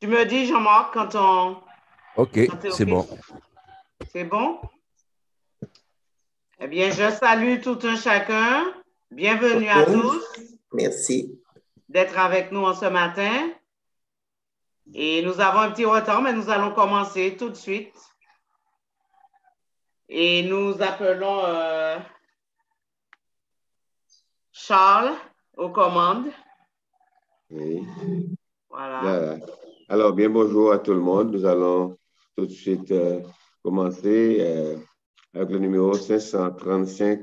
Tu me dis, Jean-Marc, OK, quand tu es c'est OK? bon. C'est bon? Eh bien, je salue tout un chacun. Bienvenue à tous Merci. d'être avec nous en ce matin. Et nous avons un petit retard, mais nous allons commencer tout de suite. Et nous appelons Charles aux commandes. Oui. Voilà. Alors, bien bonjour à tout le monde. Nous allons tout de suite commencer avec le numéro 535,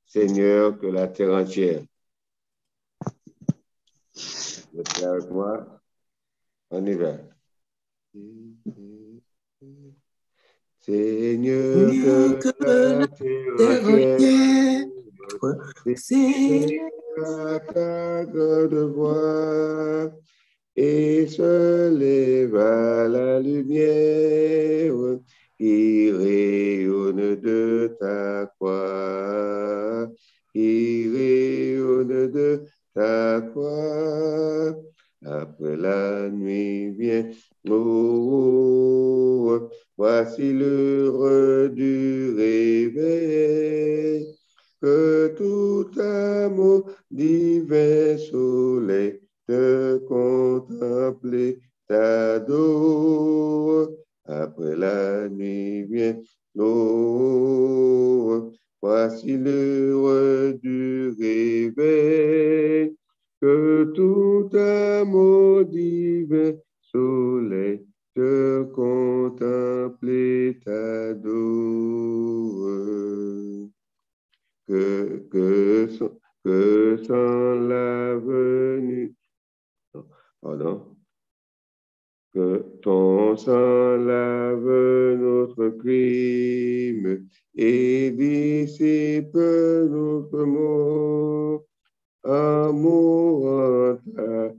Seigneur que la terre entière. Vous êtes là avec moi? On y va. Seigneur que la terre entière, Seigneur ta grande voix, et se leva la lumière qui rayonne de ta croix, qui rayonne de ta croix. Après la nuit vient, oh, voici l'heure du réveil, que tout amour divin soleil de contempler t'adore. Après la nuit vient l'aube, voici l'heure du réveil, que tout amour divin soleil de contempler t'adore. Que sans la venue, pardon, que ton sang lave notre crime et dissipe notre mort, amour en ta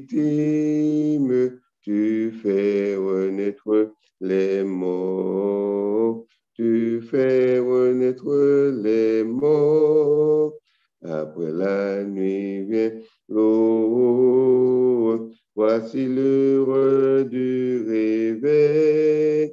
victime, tu fais renaître les morts, tu fais renaître les morts. Après la nuit vient l'aube, voici l'heure du réveil,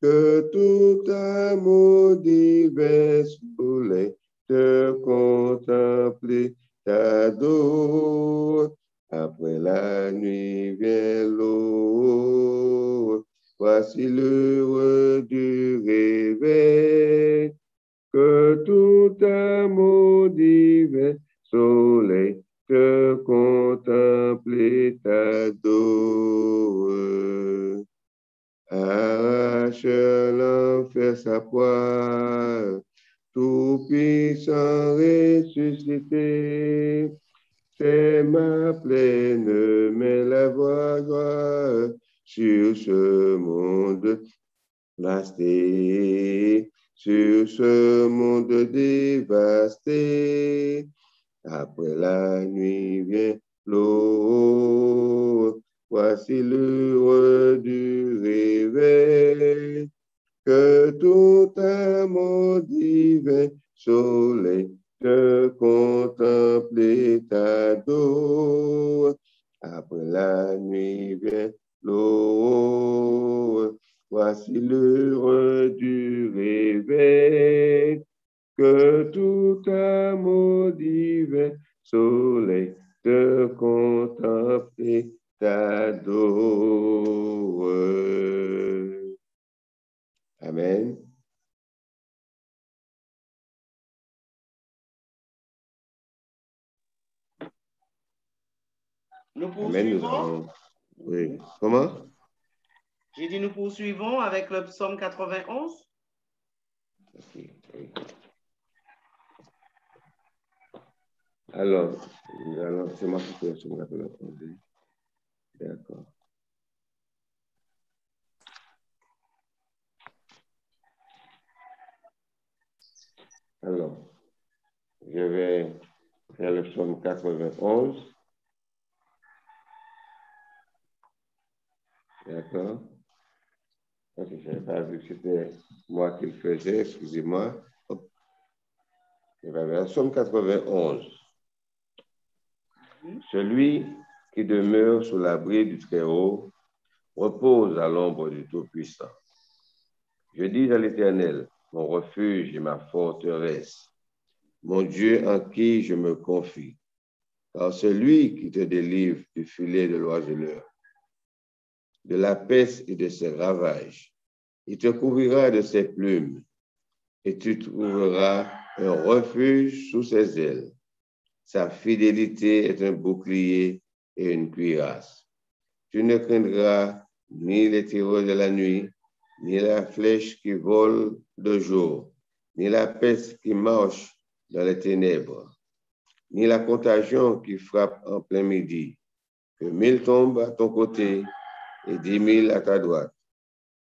que tout amour divin soleil te contempler t'adore. Après la nuit vient l'aube, voici l'heure du réveil, que tout amour divin soleil te contempler t'adore. Arrache l'enfer sa poire, tout puissant ressuscité, c'est ma pleine main la joie sur ce monde blasté, sur ce monde dévasté. Après la nuit vient l'aube, voici l'heure du réveil, que tout amour divin soleil te contempler t'adore. Après la nuit vient l'aube, voici l'heure du réveil, que tout amour divin soleil te contempler t'adore. Amen. Nous Amen. poursuivons. Oui. Comment? J'ai dit nous poursuivons avec le psaume 91. Okay. Oui. Alors, c'est ma situation. D'accord. Alors, je vais faire le psaume 91. D'accord. Ok, je n'avais pas vu que c'était moi qui le faisais, excusez-moi. Je vais vers le psaume 91. Celui qui demeure sous l'abri du Très-Haut repose à l'ombre du Tout-Puissant. Je dis à l'Éternel, mon refuge et ma forteresse, mon Dieu en qui je me confie, car c'est lui qui te délivre du filet de l'oiseleur, de la peste et de ses ravages. Il te couvrira de ses plumes, et tu trouveras un refuge sous ses ailes. Sa fidélité est un bouclier et une cuirasse. Tu ne craindras ni les terreurs de la nuit, ni la flèche qui vole de jour, ni la peste qui marche dans les ténèbres, ni la contagion qui frappe en plein midi. Que 1000 tombent à ton côté et 10 000 à ta droite.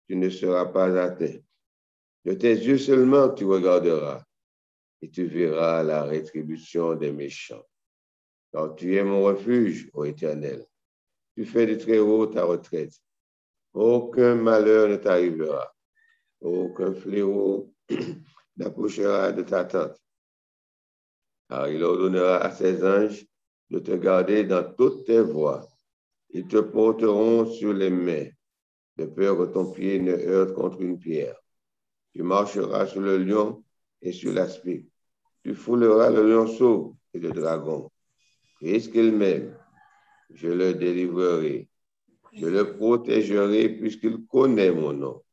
Tu ne seras pas atteint. De tes yeux seulement tu regarderas et tu verras la rétribution des méchants. Car tu es mon refuge, ô Éternel. Tu fais du Très-Haut ta retraite. Aucun malheur ne t'arrivera. Aucun fléau n'approchera de ta tente. Car il ordonnera à ses anges de te garder dans toutes tes voies. Ils te porteront sur les mains, de peur que ton pied ne heurte contre une pierre. Tu marcheras sur le lion et sur l'aspic. Tu fouleras le lionceau et le dragon. Puisqu'il m'aime, je le délivrerai. Je le protégerai puisqu'il connaît mon nom.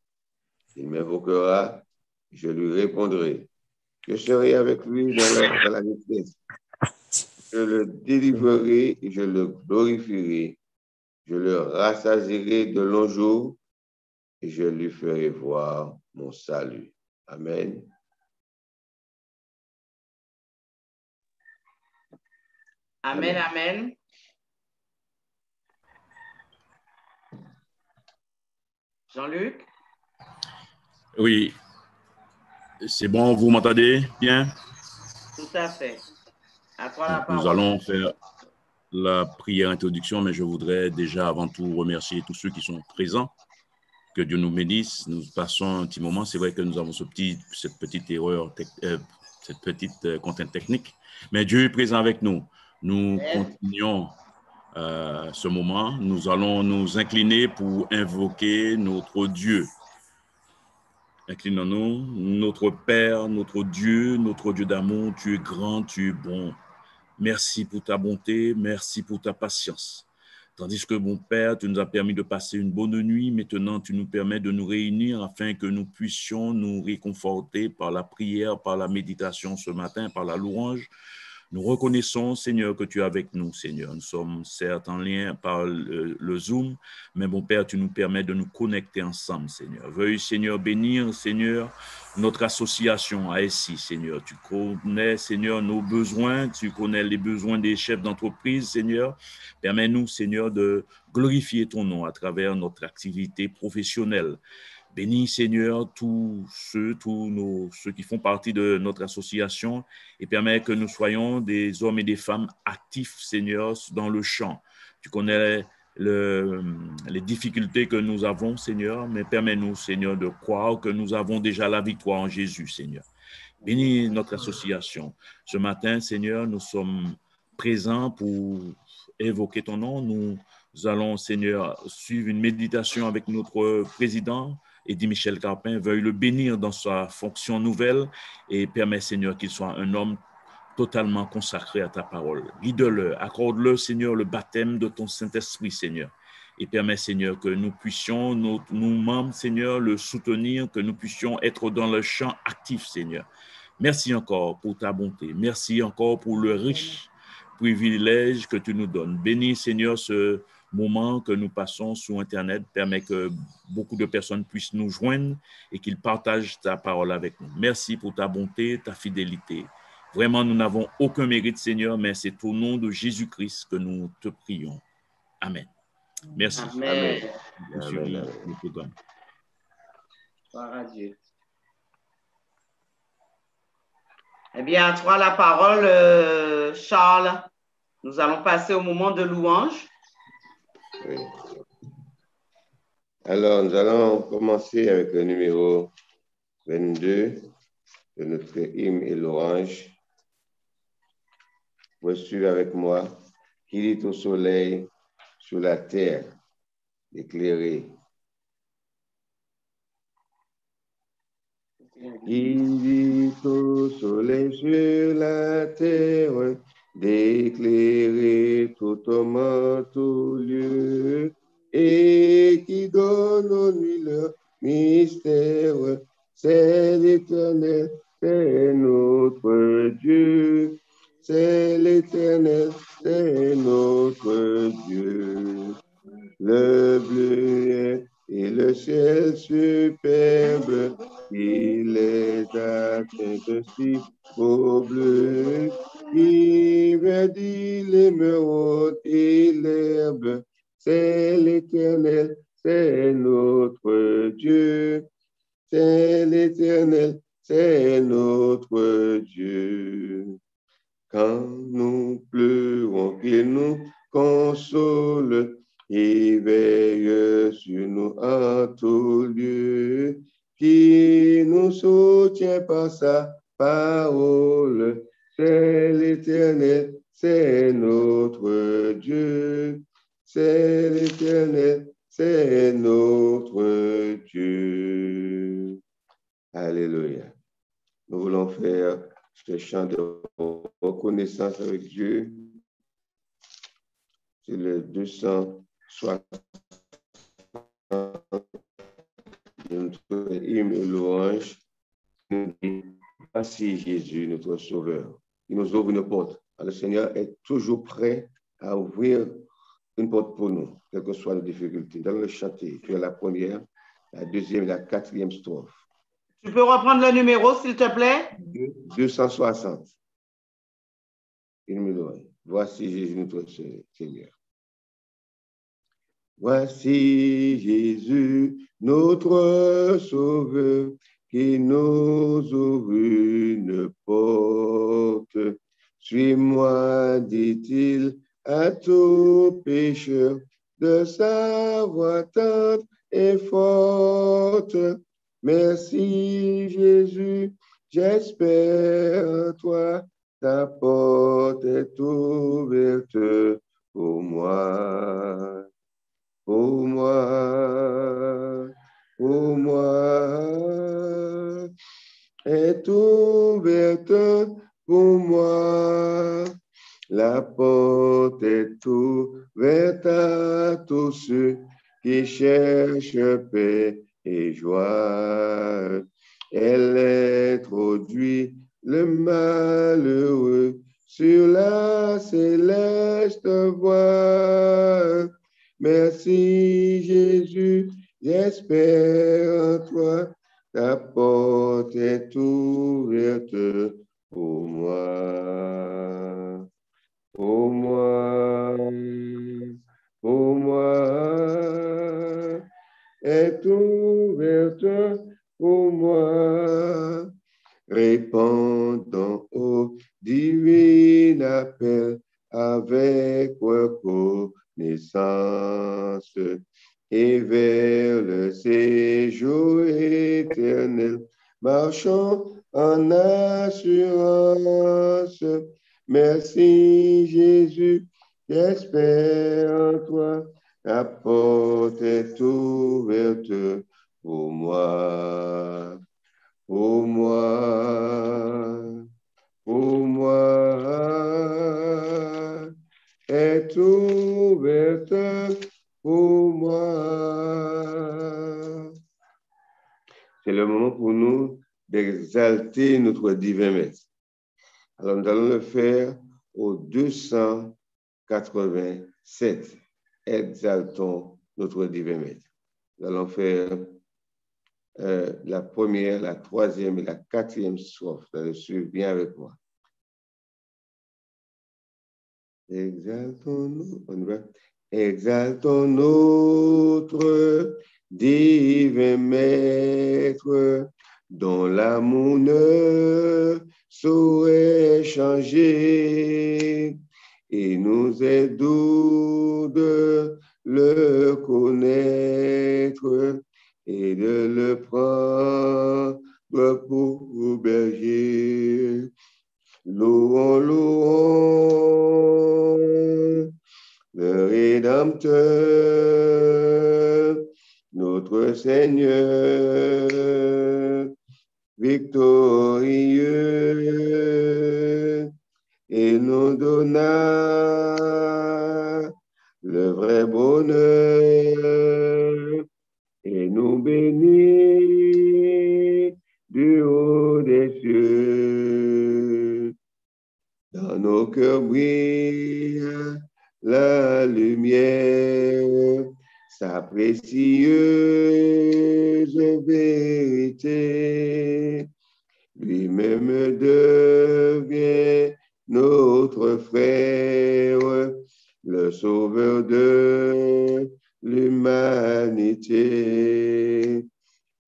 Il m'invoquera, je lui répondrai. Je serai avec lui dans la détresse. Je le délivrerai et je le glorifierai. Je le rassasierai de longs jours et je lui ferai voir mon salut. Amen. Amen, amen. Jean-Luc? Oui, c'est bon, vous m'entendez bien? Tout à fait. À toi la Nous parole. allons faire la prière introduction, mais je voudrais déjà avant tout remercier tous ceux qui sont présents. Que Dieu nous bénisse. Nous passons un petit moment. C'est vrai que nous avons cette petite erreur, cette petite contrainte technique, mais Dieu est présent avec nous. Nous continuons ce moment. Nous allons nous incliner pour invoquer notre Dieu. Inclinons-nous, notre Père, notre Dieu d'amour, tu es grand, tu es bon. Merci pour ta bonté, merci pour ta patience. Tandis que, mon Père, tu nous as permis de passer une bonne nuit, maintenant tu nous permets de nous réunir afin que nous puissions nous réconforter par la prière, par la méditation ce matin, par la louange. Nous reconnaissons, Seigneur, que tu es avec nous, Seigneur. Nous sommes certes en lien par le Zoom, mais mon Père, tu nous permets de nous connecter ensemble, Seigneur. Veuille, Seigneur, bénir, Seigneur, notre association ASI, Seigneur. Tu connais, Seigneur, nos besoins, tu connais les besoins des chefs d'entreprise, Seigneur. Permets-nous, Seigneur, de glorifier ton nom à travers notre activité professionnelle. Bénis, Seigneur, tous ceux qui font partie de notre association et permets que nous soyons des hommes et des femmes actifs, Seigneur, dans le champ. Tu connais les difficultés que nous avons, Seigneur, mais permets-nous, Seigneur, de croire que nous avons déjà la victoire en Jésus, Seigneur. Bénis notre association. Ce matin, Seigneur, nous sommes présents pour évoquer ton nom. Nous allons, Seigneur, suivre une méditation avec notre président, Eddy Michel Carpin. Veuille le bénir dans sa fonction nouvelle et permet, Seigneur, qu'il soit un homme totalement consacré à ta parole. Guide-le, accorde-le, Seigneur, le baptême de ton Saint-Esprit, Seigneur. Et permet, Seigneur, que nous puissions, nous membres, Seigneur, le soutenir, que nous puissions être dans le champ actif, Seigneur. Merci encore pour ta bonté. Merci encore pour le riche privilège que tu nous donnes. Bénis, Seigneur, ce moment que nous passons sur Internet. Permet que beaucoup de personnes puissent nous joindre et qu'ils partagent ta parole avec nous. Merci pour ta bonté, ta fidélité. Vraiment, nous n'avons aucun mérite, Seigneur, mais c'est au nom de Jésus-Christ que nous te prions. Amen. Merci. Amen. Amen. Le programme. Gloire à Dieu. Eh bien, à toi la parole, Charles. Nous allons passer au moment de louange. Oui. Alors, nous allons commencer avec le numéro 22 de notre hymne et louange. Vous suivez avec moi. Qu'il est au soleil, sur la terre, éclairée. Il dit au soleil sur la terre, d'éclairer totalement tout lieu, et qui donne aux nuits leur mystère. C'est l'Éternel, c'est notre Dieu. C'est l'Éternel, c'est notre Dieu. Le bleu et le ciel superbe, il les a teints si beau bleu. Il verdit l'émeraude et l'herbe. C'est l'Éternel, c'est notre Dieu. C'est l'Éternel, c'est notre Dieu. Quand nous pleurons, qu'il nous console et veille sur nous en tout lieu, qui nous soutient par sa parole. C'est l'Éternel, c'est notre Dieu. C'est l'Éternel, c'est notre Dieu. Alléluia. Nous voulons faire ce chant de reconnaissance avec Dieu. C'est le 260 de notre hymne et louange. Voici Jésus, notre Sauveur. Il nous ouvre une porte. Le Seigneur est toujours prêt à ouvrir une porte pour nous, quelles que soient les difficultés. Nous allons le chanter. Tu as la première, la deuxième et la quatrième strophe. Tu peux reprendre le numéro, s'il te plaît? 260. Voici Jésus, notre Seigneur. Voici Jésus, notre Sauveur, qui nous ouvre une porte. Suis-moi, dit-il, à tout pécheur, de sa voix tendre et forte. Merci Jésus, j'espère en toi, ta porte est ouverte pour moi, pour moi, pour moi, est ouverte pour moi. La porte est ouverte à tous ceux qui cherchent paix et joie. Elle introduit le malheureux sur la céleste voie. Merci Jésus, j'espère en toi, ta porte est ouverte pour moi. Pour moi, pour moi, est ouverte pour moi. Répondons au divin appel avec reconnaissance et vers le séjour éternel, marchons en assurance. Merci Jésus, j'espère en toi, la porte est ouverte pour moi, pour moi, pour moi, est ouverte pour moi. C'est le moment pour nous d'exalter notre divin Maître. Alors, nous allons le faire au 287. Exaltons notre divin Maître. Nous allons faire la première, la troisième et la quatrième strophe. Vous allez suivre bien avec moi. Exaltons notre divin Maître, dont l'amour ne saurait changer, et nous est doux de le connaître et de le prendre pour berger. Louons, louons le Rédempteur notre Seigneur, victorieux, et nous donna le vrai bonheur, et nous bénit du haut des cieux. Dans nos cœurs brille la lumière, sa précieuse vérité. Lui-même devient notre frère, le sauveur de l'humanité.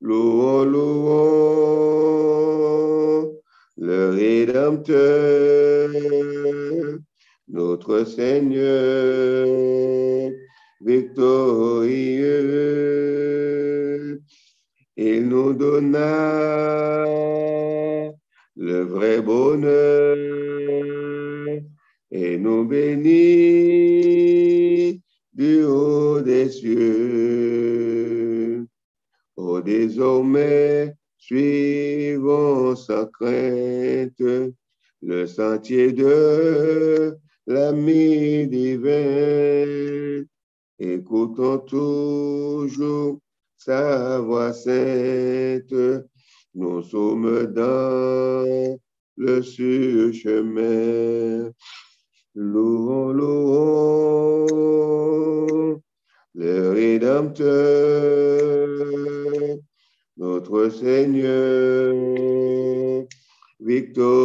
Louons, louons le Rédempteur, notre Seigneur, victorieux. Il nous donna le vrai bonheur et nous bénit du haut des cieux. Oh, désormais, suivons sans crainte le sentier de l'ami divin. Écoutons toujours sa voix sainte. Nous sommes dans le sûr chemin. Louons, louons le Rédempteur, notre Seigneur, victorieux,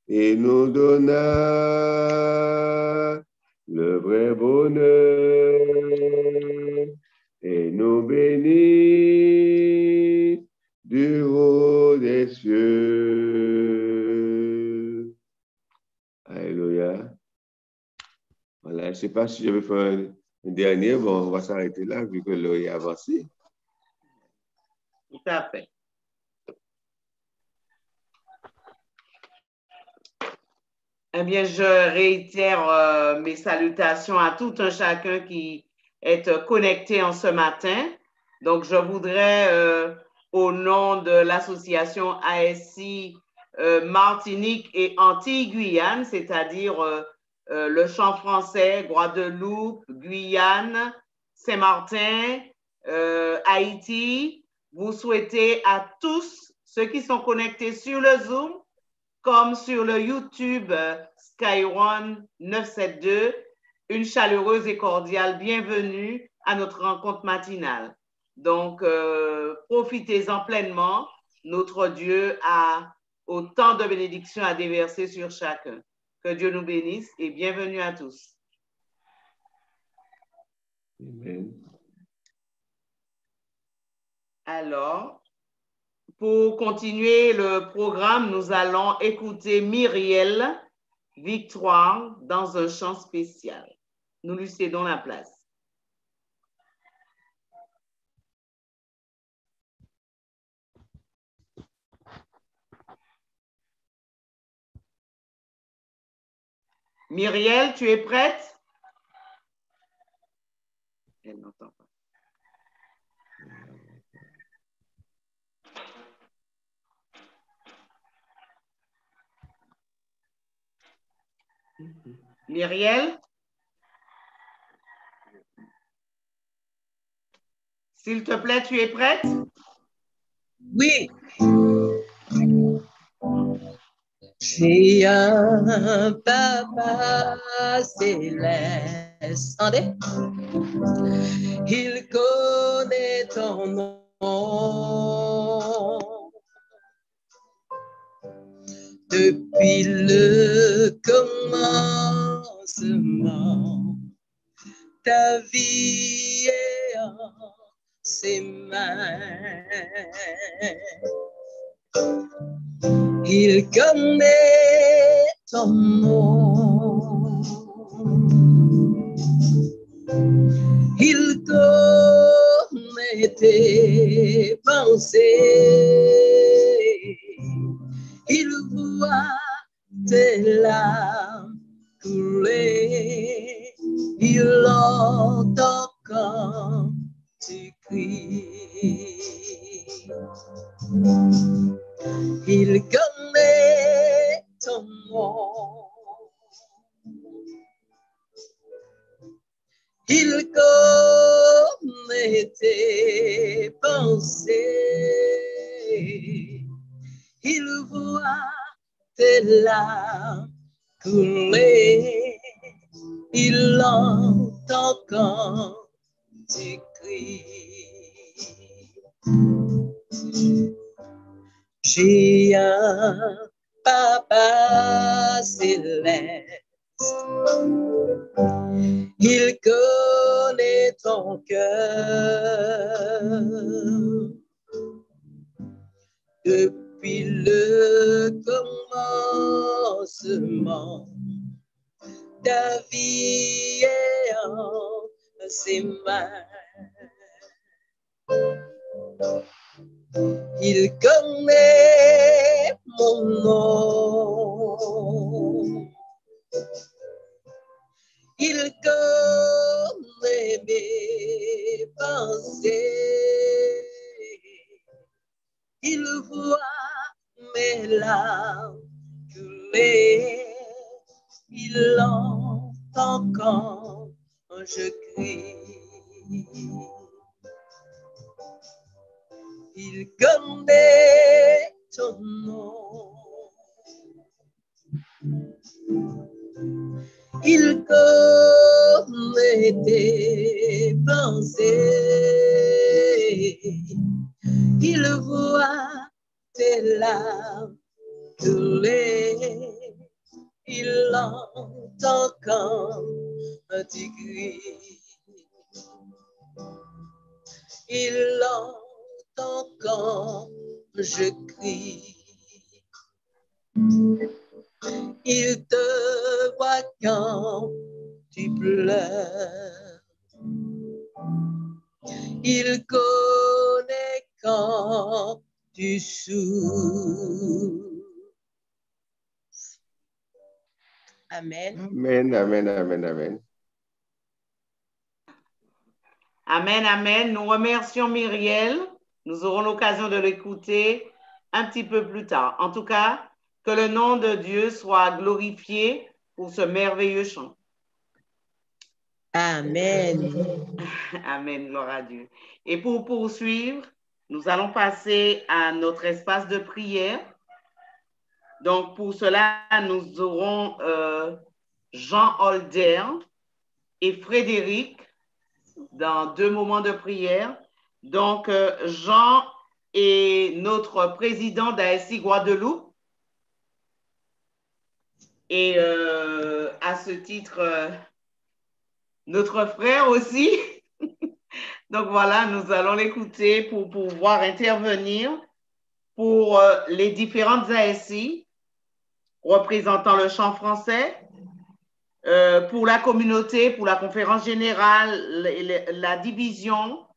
et nous donna le vrai bonheur, et nous bénit du haut des cieux. Alléluia. Voilà, je ne sais pas si je vais faire un dernier. Bon, on va s'arrêter là vu que l'heure est avancée. Tout à fait. Eh bien, je réitère mes salutations à tout un chacun qui est connecté en ce matin. Donc, je voudrais, au nom de l'association ASI Martinique et Antilles-Guyane, c'est-à-dire le chant français, Guadeloupe, Guyane, Saint-Martin, Haïti, vous souhaiter à tous ceux qui sont connectés sur le Zoom comme sur le YouTube Skyone 972, une chaleureuse et cordiale bienvenue à notre rencontre matinale. Donc, profitez-en pleinement. Notre Dieu a autant de bénédictions à déverser sur chacun. Que Dieu nous bénisse et bienvenue à tous. Amen. Alors, pour continuer le programme, nous allons écouter Myriel Victoire dans un chant spécial. Nous lui cédons la place. Myriel, tu es prête? Elle n'entend pas. Myriel? S'il te plaît, tu es prête? Oui. J'ai un papa céleste. Attendez. Il connaît ton nom. Depuis le commencement, ta vie est en ses mains. Il connaît ton nom. Il connaît tes pensées. Il voit tes larmes couler, il entend quand tu cries. Il connaît ton nom. Il connaît tes pensées. Il voit tes larmes couler. Il entend quand tu cries. J'ai un papa céleste. Il connaît ton cœur. Depuis le commencement, ta vie est en ses mains. Il connaît mon nom. Il connaît mes pensées. Il voit mes larmes couler. Il entend quand je crie. Il connaît ton nom. Il connaît tes pensées. Il voit tes larmes couler. Il entend quand tu cries. Il entend quand je crie. Il te voit quand tu pleures. Il connaît quand tu souffres. Amen. Amen, amen, amen, amen. Amen, amen. Nous remercions Myriel. Nous aurons l'occasion de l'écouter un petit peu plus tard. En tout cas, que le nom de Dieu soit glorifié pour ce merveilleux chant. Amen. Amen, gloire à Dieu. Et pour poursuivre, nous allons passer à notre espace de prière. Donc, pour cela, nous aurons Jean Holder et Frédéric dans 2 moments de prière. Donc, Jean est notre président d'ASI Guadeloupe. Et à ce titre, notre frère aussi. Donc voilà, nous allons l'écouter pour pouvoir intervenir pour les différentes ASI représentant le chant français, pour la communauté, pour la conférence générale, la division,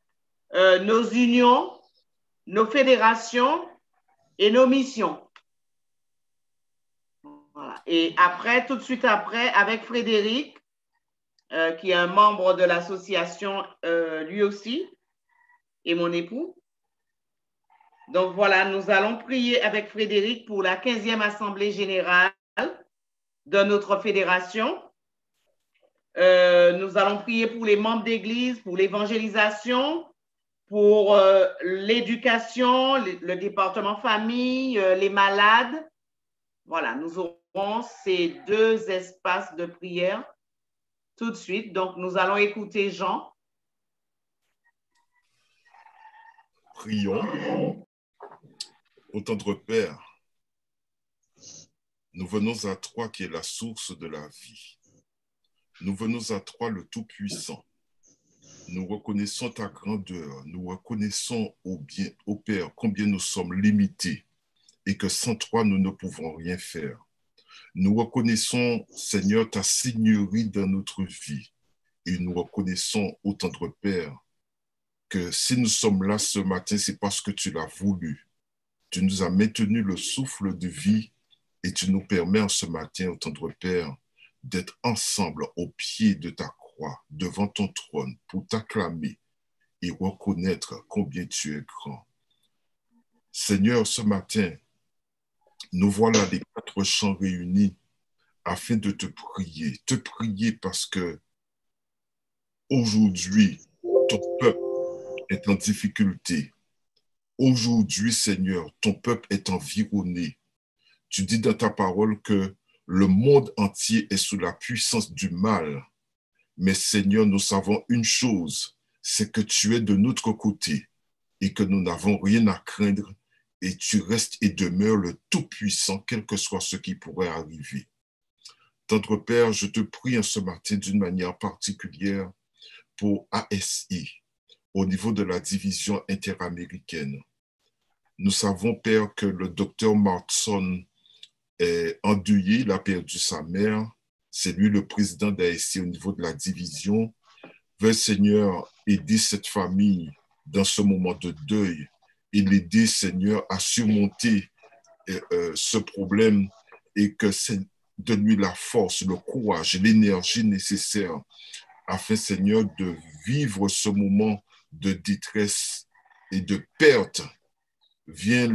nos unions, nos fédérations et nos missions. Voilà. Et après, tout de suite après, avec Frédéric, qui est un membre de l'association lui aussi, et mon époux. Donc voilà, nous allons prier avec Frédéric pour la 15e Assemblée générale de notre fédération. Nous allons prier pour les membres d'église, pour l'évangélisation, pour l'éducation, le département famille, les malades. Voilà, nous aurons ces 2 espaces de prière tout de suite. Donc, nous allons écouter Jean. Prions. Ô tendre Père, nous venons à toi qui est la source de la vie. Nous venons à toi le Tout-Puissant. Nous reconnaissons ta grandeur. Nous reconnaissons, ô Père, combien nous sommes limités et que sans toi, nous ne pouvons rien faire. Nous reconnaissons, Seigneur, ta seigneurie dans notre vie. Et nous reconnaissons, ô tendre Père, que si nous sommes là ce matin, c'est parce que tu l'as voulu. Tu nous as maintenu le souffle de vie et tu nous permets en ce matin, ô tendre Père, d'être ensemble au pied de ta croix, devant ton trône, pour t'acclamer et reconnaître combien tu es grand. Seigneur, ce matin, nous voilà les 4 chants réunis afin de te prier parce que aujourd'hui, ton peuple est en difficulté. Aujourd'hui, Seigneur, ton peuple est environné. Tu dis dans ta parole que le monde entier est sous la puissance du mal. Mais Seigneur, nous savons une chose, c'est que tu es de notre côté et que nous n'avons rien à craindre et tu restes et demeures le Tout-Puissant, quel que soit ce qui pourrait arriver. Tendre Père, je te prie en ce matin d'une manière particulière pour ASI, au niveau de la division interaméricaine. Nous savons, Père, que le docteur Martson est endeuillé, il a perdu sa mère. C'est lui le président d'ASI au niveau de la division. Veuille, Seigneur, aider cette famille dans ce moment de deuil et l'aider, Seigneur, à surmonter ce problème et que c'est de lui la force, le courage et l'énergie nécessaires afin, Seigneur, de vivre ce moment de détresse et de perte. Viens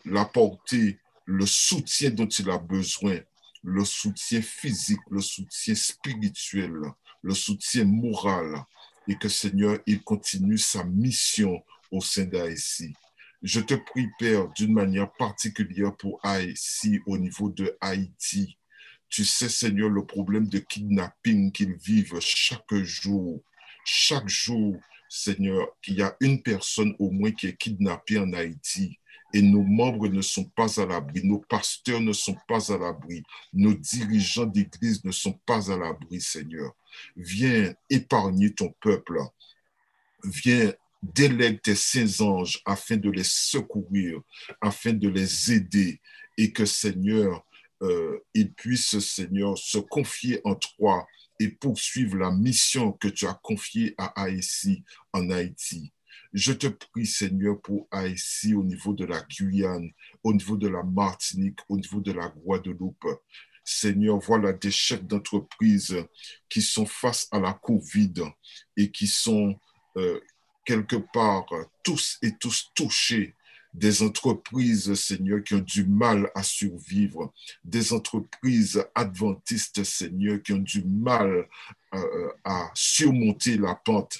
l'apporter le soutien dont il a besoin, le soutien physique, le soutien spirituel, le soutien moral, et que, Seigneur, il continue sa mission au sein d'ASI. Je te prie, Père, d'une manière particulière pour ASI au niveau de Haïti. Tu sais, Seigneur, le problème de kidnapping qu'ils vivent chaque jour. Chaque jour, Seigneur, qu'il y a une personne au moins qui est kidnappée en Haïti. Et nos membres ne sont pas à l'abri, nos pasteurs ne sont pas à l'abri, nos dirigeants d'église ne sont pas à l'abri, Seigneur. Viens épargner ton peuple. Viens délègue tes saints anges afin de les secourir, afin de les aider et que, Seigneur, ils puissent, Seigneur, se confier en toi et poursuivre la mission que tu as confiée à ASI en Haïti. Je te prie, Seigneur, pour ASI au niveau de la Guyane, au niveau de la Martinique, au niveau de la Guadeloupe. Seigneur, voilà des chefs d'entreprise qui sont face à la COVID et qui sont quelque part tous touchés. Des entreprises, Seigneur, qui ont du mal à survivre, des entreprises adventistes, Seigneur, qui ont du mal à surmonter la pente.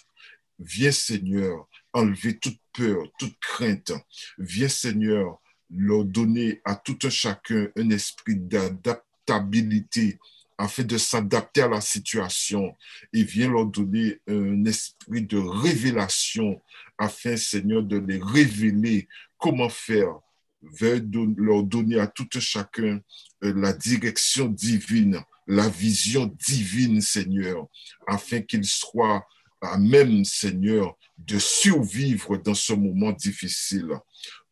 Viens, Seigneur, enlever toute peur, toute crainte. Viens, Seigneur, leur donner à tout un chacun un esprit d'adaptabilité afin de s'adapter à la situation et viens leur donner un esprit de révélation afin, Seigneur, de les révéler comment faire. Veuille leur donner à tout un chacun la direction divine, la vision divine, Seigneur, afin qu'ils soient à même, Seigneur, de survivre dans ce moment difficile.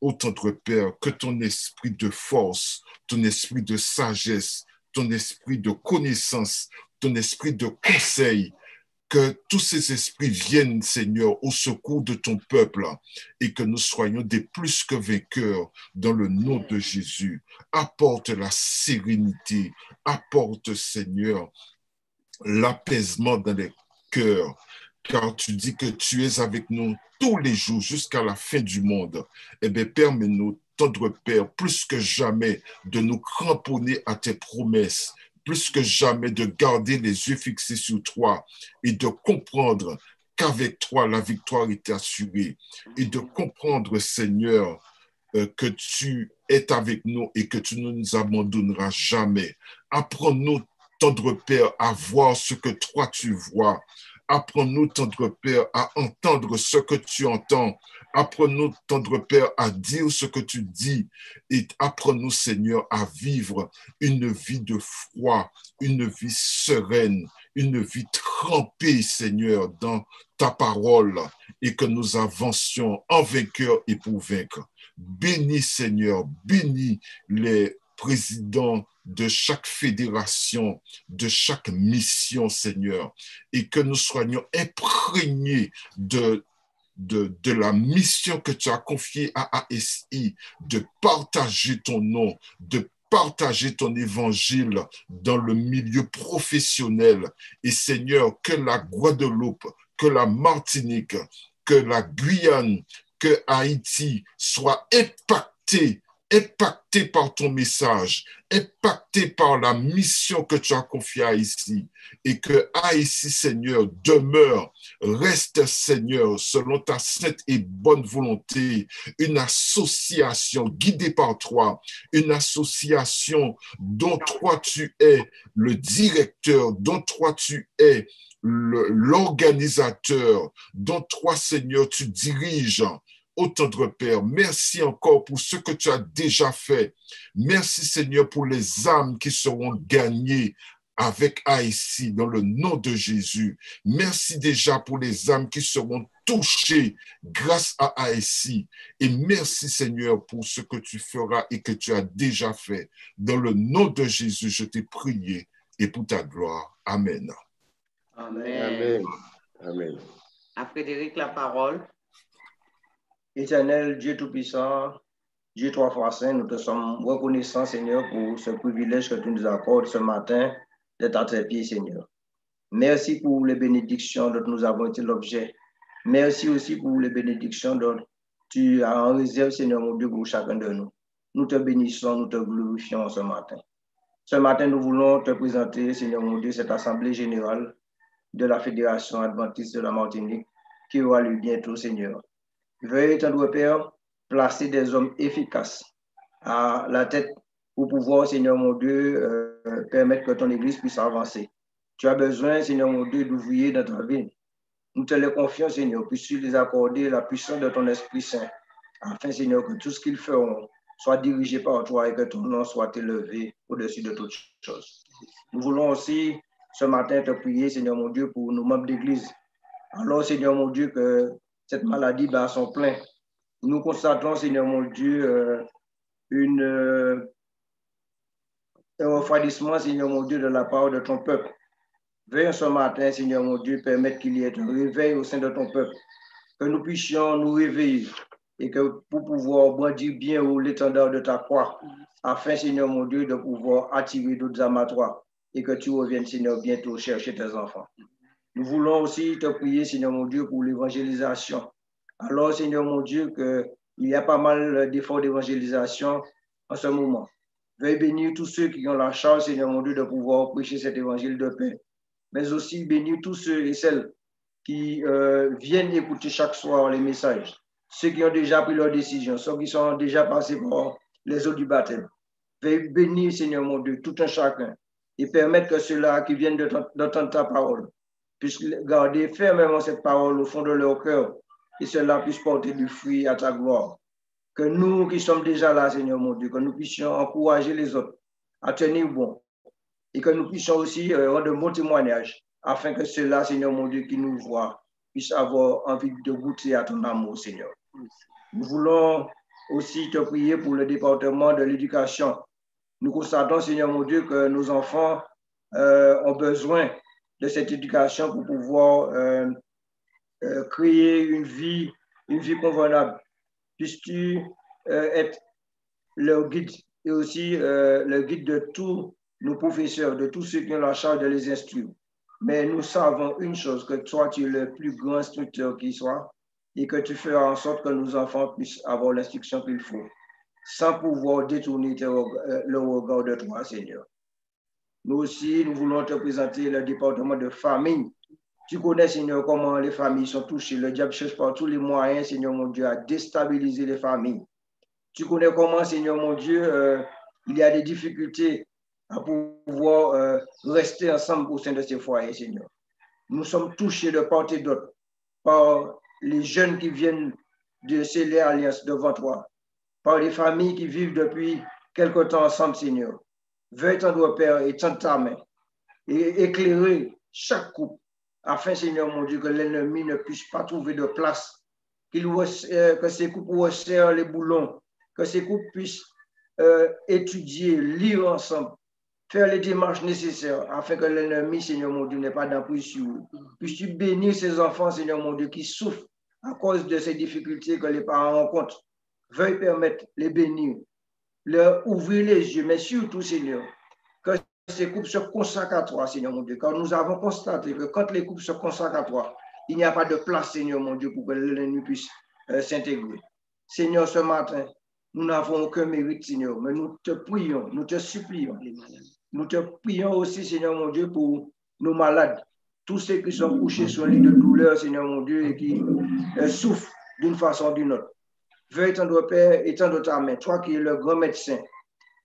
Ô tendre Père, que ton esprit de force, ton esprit de sagesse, ton esprit de connaissance, ton esprit de conseil, que tous ces esprits viennent, Seigneur, au secours de ton peuple et que nous soyons des plus que vainqueurs dans le nom de Jésus. Apporte la sérénité, apporte, Seigneur, l'apaisement dans les cœurs, car tu dis que tu es avec nous tous les jours jusqu'à la fin du monde. Eh bien, permets-nous, tendre Père, plus que jamais, de nous cramponner à tes promesses, plus que jamais de garder les yeux fixés sur toi et de comprendre qu'avec toi, la victoire est assurée et de comprendre, Seigneur, que tu es avec nous et que tu ne nous abandonneras jamais. Apprends-nous, tendre Père, à voir ce que toi tu vois. Apprends-nous, tendre Père, à entendre ce que tu entends. Apprends-nous, tendre Père, à dire ce que tu dis. Et apprends-nous, Seigneur, à vivre une vie de foi, une vie sereine, une vie trempée, Seigneur, dans ta parole et que nous avancions en vainqueur et pour vaincre. Bénis, Seigneur, bénis les présidents de chaque fédération, de chaque mission, Seigneur, et que nous soyons imprégnés de la mission que tu as confiée à ASI, de partager ton nom, de partager ton évangile dans le milieu professionnel. Et Seigneur, que la Guadeloupe, que la Martinique, que la Guyane, que Haïti soient impactés par ton message, impactés par la mission que tu as confiée à Haïti, et que Haïti, Seigneur, demeure, reste, Seigneur, selon ta sainte et bonne volonté, une association guidée par toi, une association dont toi tu es le directeur, dont toi tu es l'organisateur, dont toi, Seigneur, tu diriges. Ô tendre Père, merci encore pour ce que tu as déjà fait. Merci, Seigneur, pour les âmes qui seront gagnées avec Haïti dans le nom de Jésus. Merci déjà pour les âmes qui seront touchées grâce à Haïti. Et merci, Seigneur, pour ce que tu feras et que tu as déjà fait. Dans le nom de Jésus, je t'ai prié et pour ta gloire. Amen. Amen. Amen. Amen. À Frédéric, la parole. Éternel, Dieu Tout-Puissant, Dieu trois fois saint, nous te sommes reconnaissants, Seigneur, pour ce privilège que tu nous accordes ce matin d'être à tes pieds, Seigneur. Merci pour les bénédictions dont nous avons été l'objet. Merci aussi pour les bénédictions dont tu as en réserve, Seigneur mon Dieu, pour chacun de nous. Nous te bénissons, nous te glorifions ce matin. Ce matin, nous voulons te présenter, Seigneur mon Dieu, cette assemblée générale de la Fédération adventiste de la Martinique qui aura lieu bientôt, Seigneur. Veuillez, tendre Père, placer des hommes efficaces à la tête pour pouvoir, Seigneur mon Dieu, permettre que ton Église puisse avancer. Tu as besoin, Seigneur mon Dieu, d'ouvriers dans ta vie. Nous te les confions, Seigneur, puisses-tu les accorder la puissance de ton Esprit Saint, afin, Seigneur, que tout ce qu'ils feront soit dirigé par toi et que ton nom soit élevé au-dessus de toutes choses. Nous voulons aussi, ce matin, te prier, Seigneur mon Dieu, pour nos membres d'Église. Alors, Seigneur mon Dieu, que cette maladie bat à son plein. Nous constatons, Seigneur mon Dieu, un refroidissement, Seigneur mon Dieu, de la part de ton peuple. Veuille ce matin, Seigneur mon Dieu, permettre qu'il y ait un réveil au sein de ton peuple, que nous puissions nous réveiller et que pour pouvoir brandir bien haut l'étendard de ta croix, afin, Seigneur mon Dieu, de pouvoir attirer d'autres âmes à toi et que tu reviennes, Seigneur, bientôt chercher tes enfants. Nous voulons aussi te prier, Seigneur mon Dieu, pour l'évangélisation. Alors, Seigneur mon Dieu, qu'il y a pas mal d'efforts d'évangélisation en ce moment. Veuille bénir tous ceux qui ont la charge, Seigneur mon Dieu, de pouvoir prêcher cet évangile de paix. Mais aussi bénir tous ceux et celles qui viennent écouter chaque soir les messages. Ceux qui ont déjà pris leur décision, ceux qui sont déjà passés par les eaux du baptême. Veuille bénir, Seigneur mon Dieu, tout un chacun et permettre que ceux-là qui viennent d'entendre ta parole puissent garder fermement cette parole au fond de leur cœur et cela puisse porter du fruit à ta gloire. Que nous qui sommes déjà là, Seigneur mon Dieu, que nous puissions encourager les autres à tenir bon et que nous puissions aussi rendre un bon témoignage afin que ceux-là, Seigneur mon Dieu, qui nous voient, puissent avoir envie de goûter à ton amour, Seigneur. Nous voulons aussi te prier pour le département de l'éducation. Nous constatons, Seigneur mon Dieu, que nos enfants ont besoin de cette éducation pour pouvoir créer une vie convenable. Puisses-tu être leur guide et aussi le guide de tous nos professeurs, de tous ceux qui ont la charge de les instruire. Mais nous savons une chose, que toi, tu es le plus grand instructeur qui soit et que tu feras en sorte que nos enfants puissent avoir l'instruction qu'il faut, sans pouvoir détourner le regard de toi, Seigneur. Nous aussi, nous voulons te présenter le département de famille. Tu connais, Seigneur, comment les familles sont touchées. Le diable cherche par tous les moyens, Seigneur mon Dieu, à déstabiliser les familles. Tu connais comment, Seigneur mon Dieu, il y a des difficultés à pouvoir rester ensemble au sein de ces foyers, Seigneur. Nous sommes touchés de part et d'autre par les jeunes qui viennent de sceller alliance devant toi, par les familles qui vivent depuis quelque temps ensemble, Seigneur. Veuille tendre, Père, et tendre ta main et éclairer chaque couple afin, Seigneur mon Dieu, que l'ennemi ne puisse pas trouver de place, que ces couples resserrent les boulons, que ces couples puissent étudier, lire ensemble, faire les démarches nécessaires afin que l'ennemi, Seigneur mon Dieu, n'ait pas d'emprise sur eux. Puisses-tu bénir ces enfants, Seigneur mon Dieu, qui souffrent à cause de ces difficultés que les parents rencontrent. Veuille permettre les bénir leur ouvrir les yeux, mais surtout, Seigneur, que ces couples se consacrent à toi, Seigneur mon Dieu, car nous avons constaté que quand les couples se consacrent à toi, il n'y a pas de place, Seigneur mon Dieu, pour que l'ennemi puisse s'intégrer. Seigneur, ce matin, nous n'avons aucun mérite, Seigneur, mais nous te prions, nous te supplions. Nous te prions aussi, Seigneur mon Dieu, pour nos malades, tous ceux qui sont couchés sur un lit de douleur, Seigneur mon Dieu, et qui souffrent d'une façon ou d'une autre. Veuille étendre, Père, étendre ta main, toi qui es le grand médecin.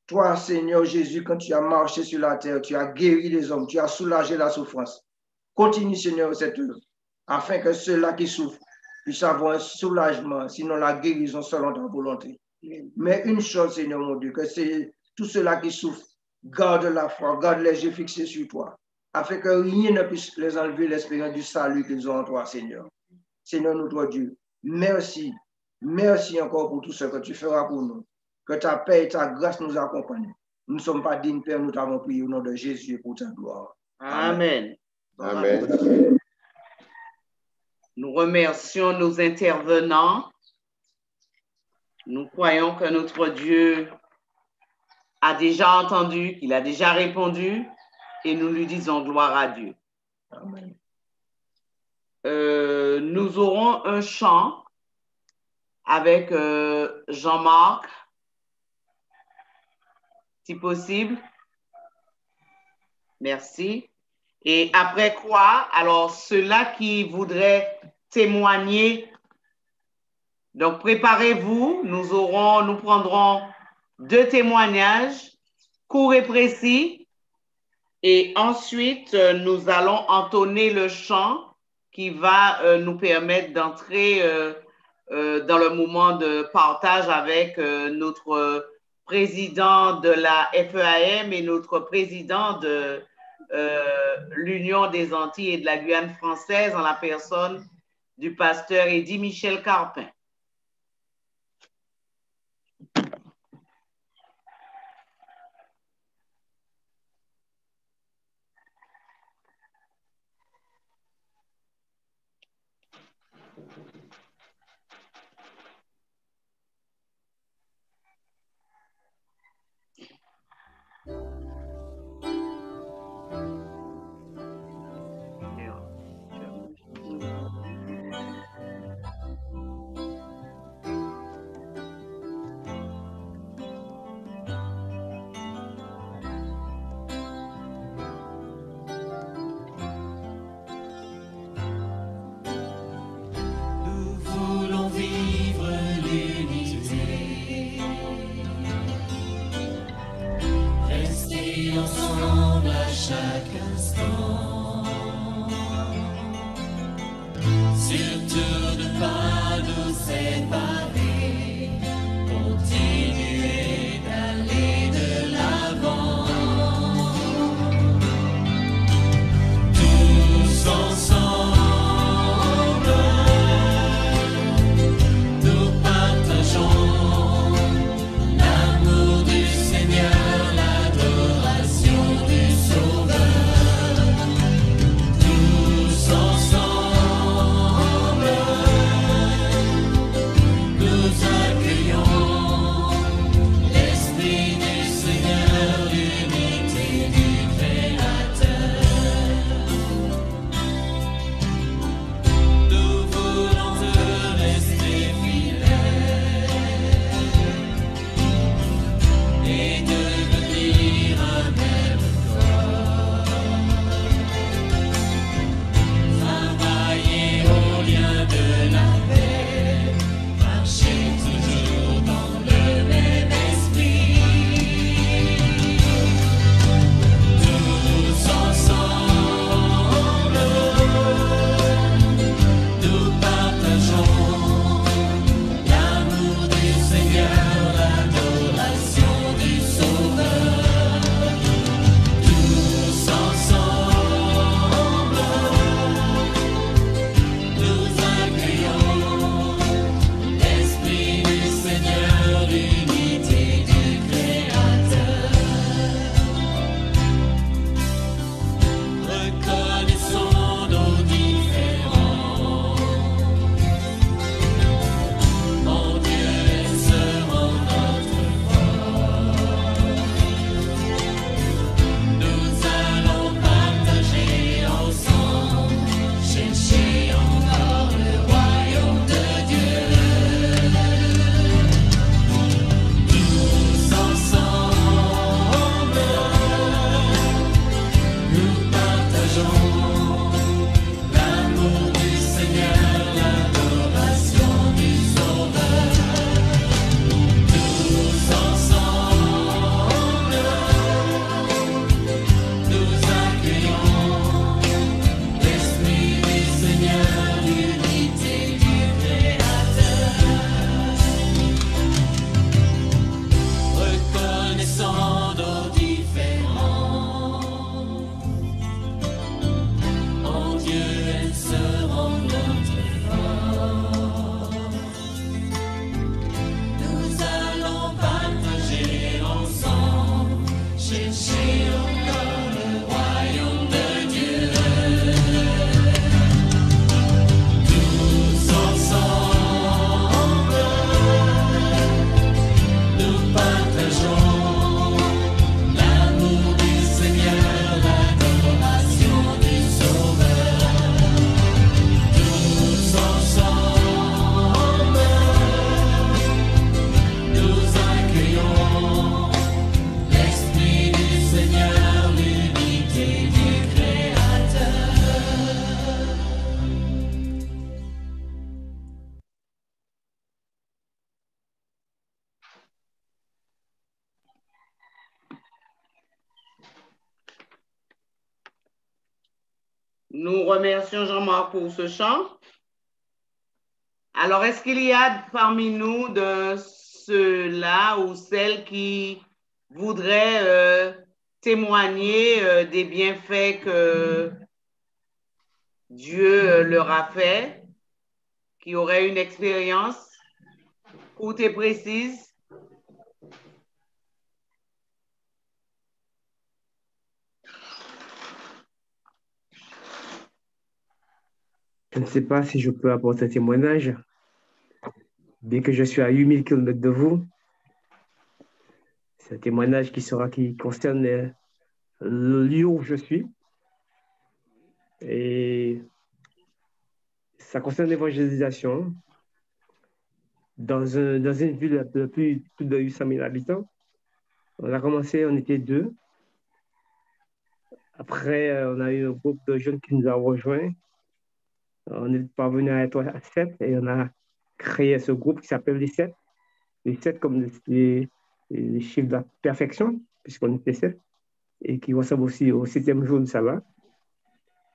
Toi, Seigneur Jésus, quand tu as marché sur la terre, tu as guéri les hommes, tu as soulagé la souffrance. Continue, Seigneur, cette œuvre, afin que ceux-là qui souffrent puissent avoir un soulagement, sinon la guérison selon ta volonté. Mais une chose, Seigneur mon Dieu, que c'est tous ceux-là qui souffrent, garde la foi, garde les yeux fixés sur toi, afin que rien ne puisse les enlever l'espérance du salut qu'ils ont en toi, Seigneur. Seigneur notre Dieu, merci. Merci encore pour tout ce que tu feras pour nous. Que ta paix et ta grâce nous accompagnent. Nous ne sommes pas dignes, Père, nous t'avons prié au nom de Jésus et pour ta gloire. Amen. Amen. Nous remercions nos intervenants. Nous croyons que notre Dieu a déjà entendu, qu'il a déjà répondu, et nous lui disons gloire à Dieu. Amen. Nous aurons un chant avec Jean-Marc, si possible. Merci. Et après quoi, alors ceux-là qui voudraient témoigner, donc préparez-vous, nous prendrons 2 témoignages courts et précis, et ensuite nous allons entonner le chant qui va nous permettre d'entrer dans le moment de partage avec notre président de la FEAM et notre président de l'Union des Antilles et de la Guyane française en la personne du pasteur Eddy Michel Carpin. Tous ensemble Nous remercions Jean-Marc pour ce chant. Alors, est-ce qu'il y a parmi nous de ceux-là ou celles qui voudraient témoigner des bienfaits que Dieu leur a fait, qui auraient une expérience courte et précise? Je ne sais pas si je peux apporter un témoignage, bien que je suis à 8000 km de vous. C'est un témoignage qui concerne le lieu où je suis. Et ça concerne l'évangélisation dans une ville de plus de 800 000 habitants. On a commencé, on était 2. Après, on a eu un groupe de jeunes qui nous a rejoints. On est parvenu à être à 7 et on a créé ce groupe qui s'appelle les 7. Les 7 comme les chiffres de la perfection, puisqu'on était 7, et qui ressemble aussi au 7e jour du sabbat.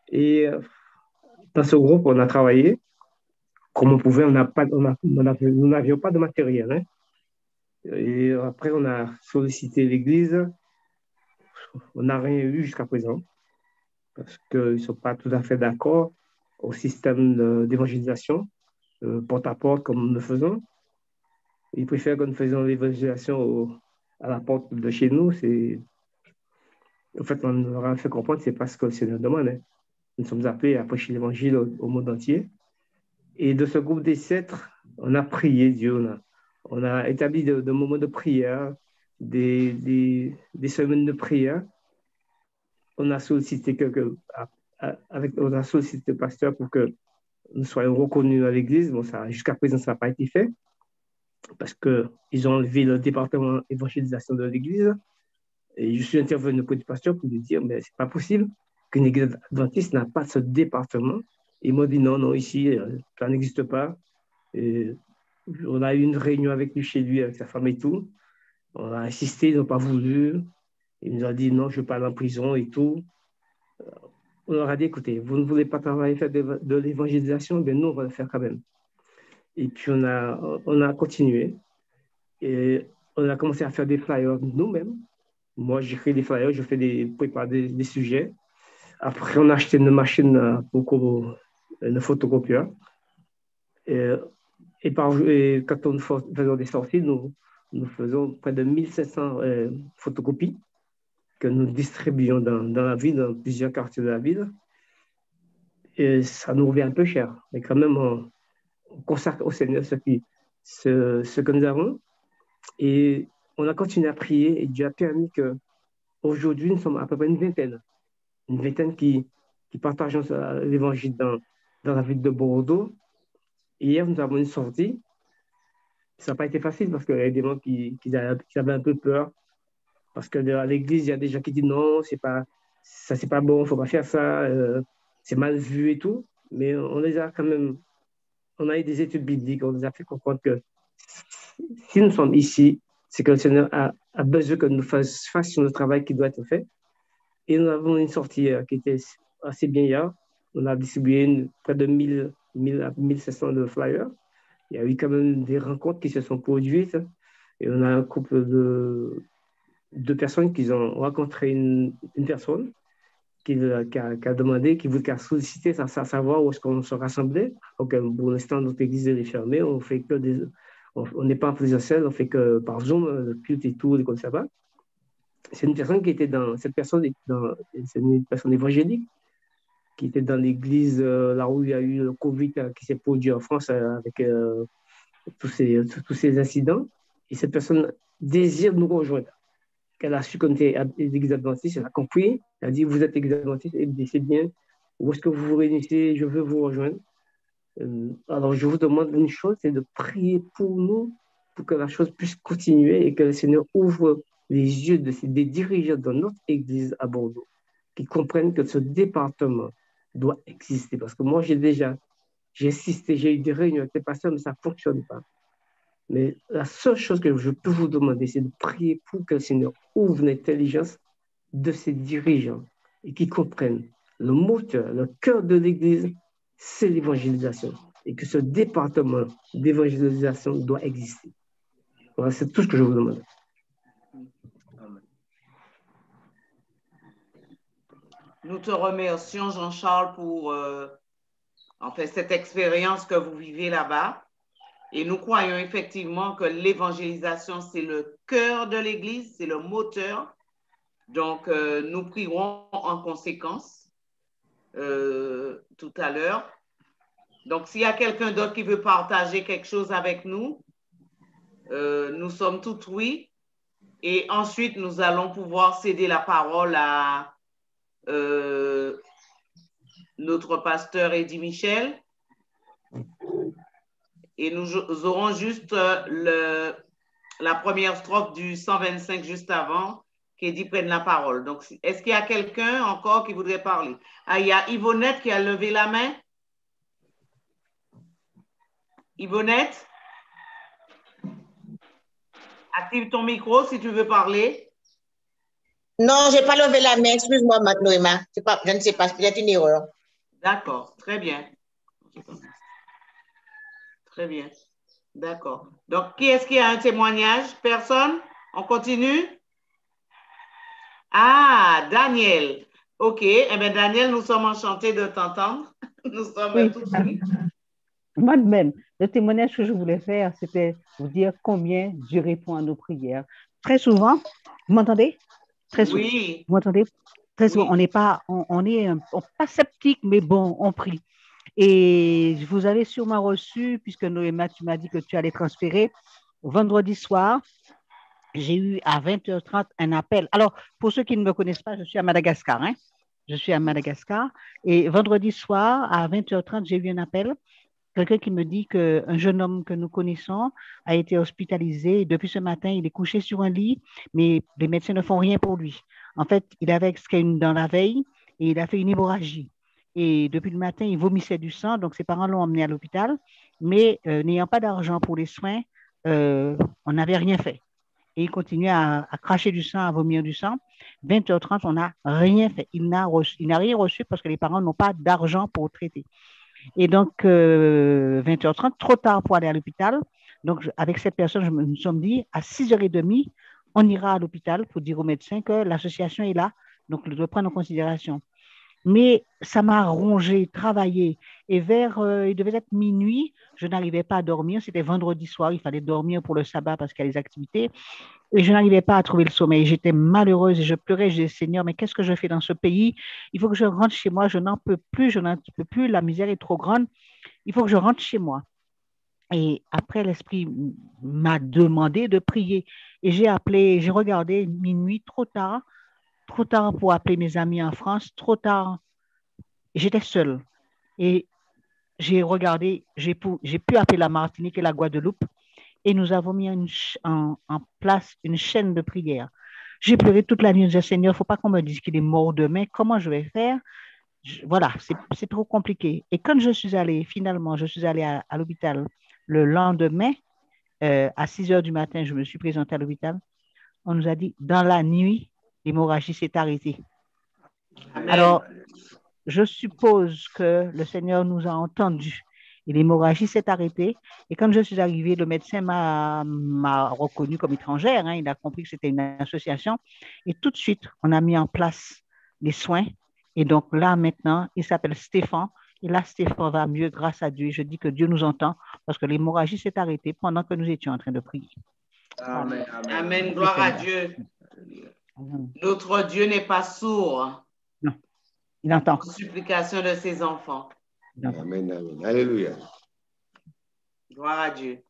Et dans ce groupe, on a travaillé comme on pouvait. Nous n'avions pas de matériel. Hein. Et après, on a sollicité l'Église. On n'a rien eu jusqu'à présent parce qu'ils ne sont pas tout à fait d'accord au système d'évangélisation, porte-à-porte, comme nous le faisons. Ils préfèrent que nous faisions l'évangélisation à la porte de chez nous. En fait, on leur a fait comprendre que ce n'est pas ce que le Seigneur demande. Hein. Nous sommes appelés à prêcher l'évangile au monde entier. Et de ce groupe des 7, on a prié Dieu. On a établi des moments de prière, des semaines de prière. On a sollicité on a sollicité le pasteur pour que nous soyons reconnus à l'Église. Bon, jusqu'à présent, ça n'a pas été fait parce qu'ils ont enlevé le département évangélisation de l'Église. Et je suis intervenu auprès du pasteur pour lui dire, mais ce n'est pas possible qu'une Église adventiste n'a pas ce département. Il m'a dit non, ici, ça n'existe pas. Et on a eu une réunion avec lui, chez lui, avec sa femme et tout. On a insisté, ils n'ont pas voulu. Il nous a dit non, je ne veux pas aller en prison et tout. On leur a dit, écoutez, vous ne voulez pas travailler, faire de l'évangélisation, bien nous, on va le faire quand même. Et puis, on a continué. Et on a commencé à faire des flyers nous-mêmes. Moi, j'écris des flyers, je prépare des sujets. Après, on a acheté une machine pour une photocopieur. Et quand on faisait des sorties, nous faisons près de 1500 photocopies que nous distribuons dans la ville, dans plusieurs quartiers de la ville. Et ça nous revient un peu cher. Mais quand même, on consacre au Seigneur ce que nous avons. Et on a continué à prier et Dieu a permis qu'aujourd'hui, nous sommes à peu près une vingtaine qui partageons l'évangile dans la ville de Bordeaux. Et hier, nous avons une sortie. Ça n'a pas été facile parce qu'il y a des gens qui avaient un peu peur. Parce que à l'église, il y a des gens qui disent non, c'est pas bon, il ne faut pas faire ça, c'est mal vu et tout. Mais on les a quand même, on a eu des études bibliques, on les a fait comprendre que si nous sommes ici, c'est que le Seigneur a besoin que nous fassions le travail qui doit être fait. Et nous avons une sortie qui était assez bien hier. On a distribué près de 1000 à 1500 de flyers. Il y a eu quand même des rencontres qui se sont produites. Et on a un couple de personnes qui ont rencontré une personne qui a demandé, qui a sollicité à savoir où est-ce qu'on se rassemblait. Donc, pour l'instant, notre église est fermée. On n'est pas en présentiel, on fait que par Zoom, le culte et tout, comme ça va. C'est une personne c'est une personne évangélique qui était dans l'église là où il y a eu le Covid qui s'est produit en France avec tous ces incidents. Et cette personne désire nous rejoindre. Elle a su qu'on était l'église adventiste, elle a compris. Elle a dit, vous êtes l'église adventiste, et c'est bien. Où est-ce que vous vous réunissez? Je veux vous rejoindre. Alors, je vous demande une chose, c'est de prier pour nous, pour que la chose puisse continuer et que le Seigneur ouvre les yeux des dirigeants de notre église à Bordeaux, qui comprennent que ce département doit exister. Parce que moi, j'ai insisté, j'ai eu des réunions avec les pasteurs, mais ça ne fonctionne pas. Mais la seule chose que je peux vous demander, c'est de prier pour que le Seigneur ouvre l'intelligence de ces dirigeants et qu'ils comprennent le moteur, le cœur de l'Église, c'est l'évangélisation. Et que ce département d'évangélisation doit exister. Voilà, c'est tout ce que je vous demande. Nous te remercions, Jean-Charles, pour cette expérience que vous vivez là-bas. Et nous croyons effectivement que l'évangélisation, c'est le cœur de l'Église, c'est le moteur. Donc, nous prierons en conséquence tout à l'heure. Donc, s'il y a quelqu'un d'autre qui veut partager quelque chose avec nous, nous sommes tout oui. Et ensuite, nous allons pouvoir céder la parole à notre pasteur Eddie Michel. Et nous aurons juste la première strophe du 125 juste avant, qu'Eddie prenne la parole. Donc, est-ce qu'il y a quelqu'un encore qui voudrait parler? Ah, il y a Yvonnette qui a levé la main. Yvonnette, active ton micro si tu veux parler. Non, je n'ai pas levé la main. Excuse-moi, Noéma. Je ne sais pas, c'est peut-être une erreur. D'accord, très bien. Très bien. D'accord. Donc, qui est-ce qui a un témoignage? Personne? On continue? Ah, Daniel. OK. Eh bien, Daniel, nous sommes enchantés de t'entendre. Nous sommes tous oui. Moi-même, le témoignage que je voulais faire, c'était vous dire combien Dieu répond à nos prières. Très souvent, vous m'entendez? Très souvent. Oui. Vous m'entendez? Très souvent, on n'est pas, on est pas sceptique, mais bon, on prie. Et vous avez sûrement reçu, puisque Noéma, tu m'as dit que tu allais transférer, vendredi soir, j'ai eu à 20h30 un appel. Alors, pour ceux qui ne me connaissent pas, je suis à Madagascar. Hein? Je suis à Madagascar. Et vendredi soir, à 20h30, j'ai eu un appel. Quelqu'un qui me dit qu'un jeune homme que nous connaissons a été hospitalisé. Et depuis ce matin, il est couché sur un lit, mais les médecins ne font rien pour lui. En fait, il avait extrait une dent la veille et il a fait une hémorragie. Et depuis le matin, il vomissait du sang, donc ses parents l'ont emmené à l'hôpital. Mais n'ayant pas d'argent pour les soins, on n'avait rien fait. Et il continuait à cracher du sang, à vomir du sang. 20h30, on n'a rien fait. Il n'a rien reçu parce que les parents n'ont pas d'argent pour traiter. Et donc, 20h30, trop tard pour aller à l'hôpital. Donc, avec cette personne, nous nous sommes dit, à 6h30, on ira à l'hôpital pour dire au médecin que l'association est là, donc il doit prendre en considération. Mais ça m'a rongé, travaillé. Et il devait être minuit, je n'arrivais pas à dormir. C'était vendredi soir, il fallait dormir pour le sabbat parce qu'il y a les activités. Et je n'arrivais pas à trouver le sommeil. J'étais malheureuse et je pleurais. Je disais, Seigneur, mais qu'est-ce que je fais dans ce pays? Il faut que je rentre chez moi. Je n'en peux plus. Je n'en peux plus. La misère est trop grande. Il faut que je rentre chez moi. Et après, l'Esprit m'a demandé de prier. Et j'ai regardé minuit, trop tard pour appeler mes amis en France, trop tard. J'étais seule. Et j'ai pu appeler la Martinique et la Guadeloupe. Et nous avons mis en place une chaîne de prière. J'ai pleuré toute la nuit. Je disais, Seigneur, il ne faut pas qu'on me dise qu'il est mort demain. Comment je vais faire? Voilà, c'est trop compliqué. Et quand finalement, je suis allée à l'hôpital le lendemain, à 6h du matin, je me suis présentée à l'hôpital. On nous a dit, dans la nuit, l'hémorragie s'est arrêtée. Amen. Alors, je suppose que le Seigneur nous a entendus. Et l'hémorragie s'est arrêtée. Et quand je suis arrivée, le médecin m'a reconnue comme étrangère. Hein, il a compris que c'était une association. Et tout de suite, on a mis en place les soins. Et donc là, maintenant, il s'appelle Stéphane. Et là, Stéphane va mieux grâce à Dieu. Je dis que Dieu nous entend parce que l'hémorragie s'est arrêtée pendant que nous étions en train de prier. Amen. Amen. Gloire à Dieu. Notre Dieu n'est pas sourd. Non, il entend. Aux supplications de ses enfants. Amen, amen. Alléluia. Gloire à Dieu.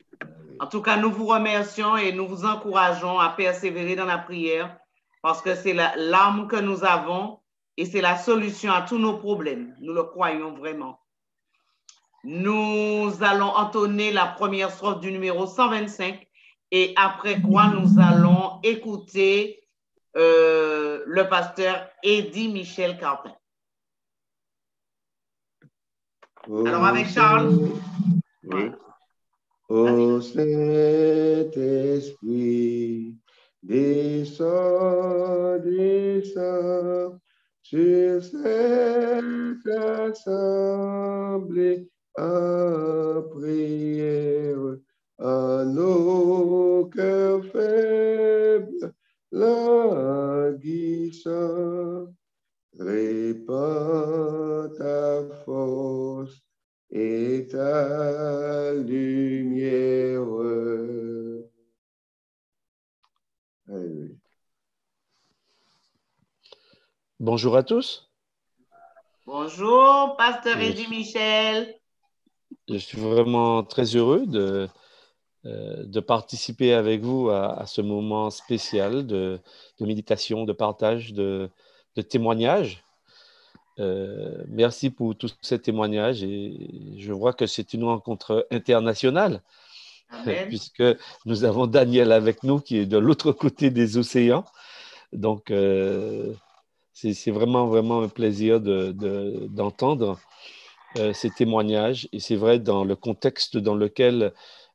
En tout cas, nous vous remercions et nous vous encourageons à persévérer dans la prière parce que c'est l'arme que nous avons et c'est la solution à tous nos problèmes. Nous le croyons vraiment. Nous allons entonner la première strophe du numéro 125 et après quoi nous allons écouter le pasteur Eddie Michel Carpin. Alors avec Charles. Oui. Ô Saint-Esprit, descends, descends sur cette assemblée en prière, à nos cœurs faibles, languissants, répand ta force et ta lumière. Alléluia. Bonjour à tous. Bonjour, Pasteur Eddy Michel. Je suis vraiment très heureux de participer avec vous à ce moment spécial de méditation, de partage, de témoignages. Merci pour tous ces témoignages et je vois que c'est une rencontre internationale. Amen. Puisque nous avons Daniel avec nous qui est de l'autre côté des océans. Donc, c'est vraiment, vraiment un plaisir d'entendre ces témoignages. Et c'est vrai, dans le contexte dans lequel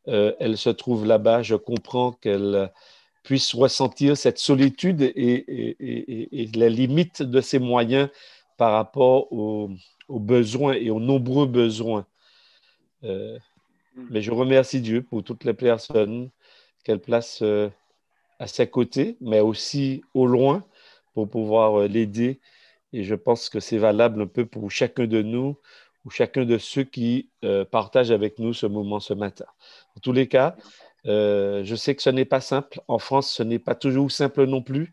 elle se trouve là-bas, je comprends qu'elle puisse ressentir cette solitude et la limite de ses moyens par rapport aux besoins et aux nombreux besoins. Mais je remercie Dieu pour toutes les personnes qu'elle place à ses côtés, mais aussi au loin pour pouvoir l'aider. Et je pense que c'est valable un peu pour chacun de nous ou chacun de ceux qui partagent avec nous ce moment ce matin. En tous les cas, je sais que ce n'est pas simple. En France, ce n'est pas toujours simple non plus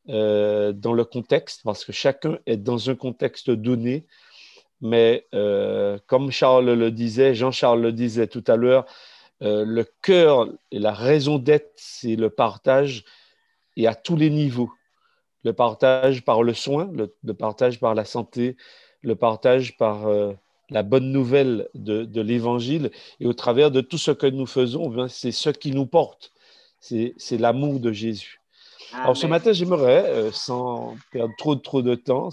dans le contexte, parce que chacun est dans un contexte donné. Mais comme Charles le disait, Jean-Charles le disait tout à l'heure, le cœur et la raison d'être, c'est le partage et à tous les niveaux. Le partage par le soin, le partage par la santé, le partage par la bonne nouvelle de l'Évangile. Et au travers de tout ce que nous faisons, bien, c'est ce qui nous porte. C'est l'amour de Jésus. Amen. Alors ce matin, j'aimerais, sans perdre trop de temps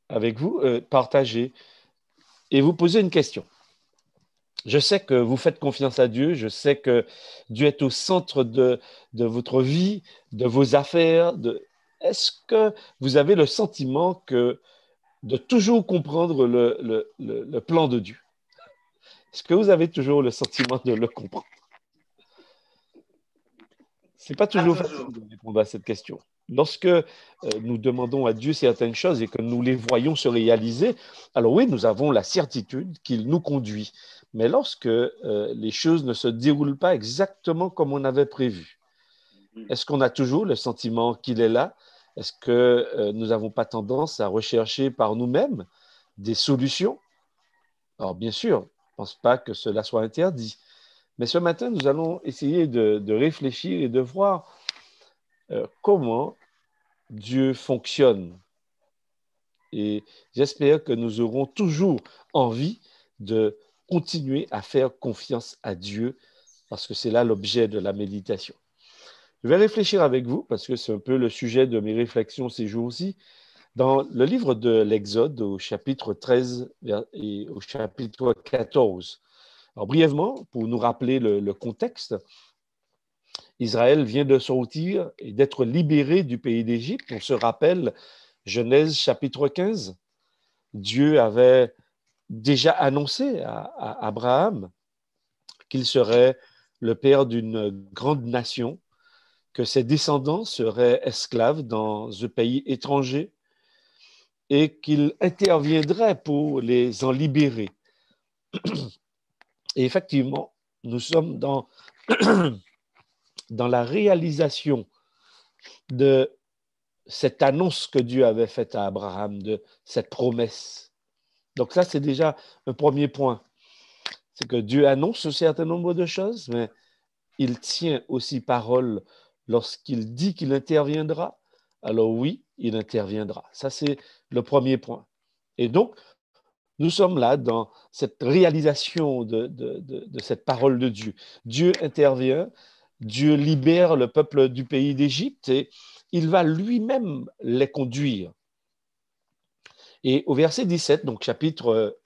avec vous, partager et vous poser une question. Je sais que vous faites confiance à Dieu, je sais que Dieu est au centre de votre vie, de vos affaires. Est-ce que vous avez le sentiment de toujours comprendre le plan de Dieu? Est-ce que vous avez toujours le sentiment de le comprendre? Ce n'est pas toujours facile de répondre à cette question. Lorsque nous demandons à Dieu certaines choses et que nous les voyons se réaliser, alors oui, nous avons la certitude qu'il nous conduit. Mais lorsque les choses ne se déroulent pas exactement comme on avait prévu, est-ce qu'on a toujours le sentiment qu'il est là? Est-ce que nous n'avons pas tendance à rechercher par nous-mêmes des solutions? Alors bien sûr, je ne pense pas que cela soit interdit. Mais ce matin, nous allons essayer de réfléchir et de voir comment Dieu fonctionne. Et j'espère que nous aurons toujours envie de continuer à faire confiance à Dieu parce que c'est là l'objet de la méditation. Je vais réfléchir avec vous parce que c'est un peu le sujet de mes réflexions ces jours-ci. Dans le livre de l'Exode, au chapitre 13 et au chapitre 14, alors brièvement, pour nous rappeler le contexte, Israël vient de sortir et d'être libéré du pays d'Égypte. On se rappelle Genèse chapitre 15. Dieu avait déjà annoncé à Abraham qu'il serait le père d'une grande nation, que ses descendants seraient esclaves dans un pays étranger et qu'il interviendrait pour les en libérer. Et effectivement, nous sommes dans la réalisation de cette annonce que Dieu avait faite à Abraham, de cette promesse. Donc ça, c'est déjà un premier point. C'est que Dieu annonce un certain nombre de choses, mais il tient aussi parole lorsqu'il dit qu'il interviendra. Alors oui, il interviendra. Ça, c'est le premier point. Et donc, nous sommes là dans cette réalisation de cette parole de Dieu. Dieu intervient, Dieu libère le peuple du pays d'Égypte et il va lui-même les conduire. Et au verset 17, donc chapitre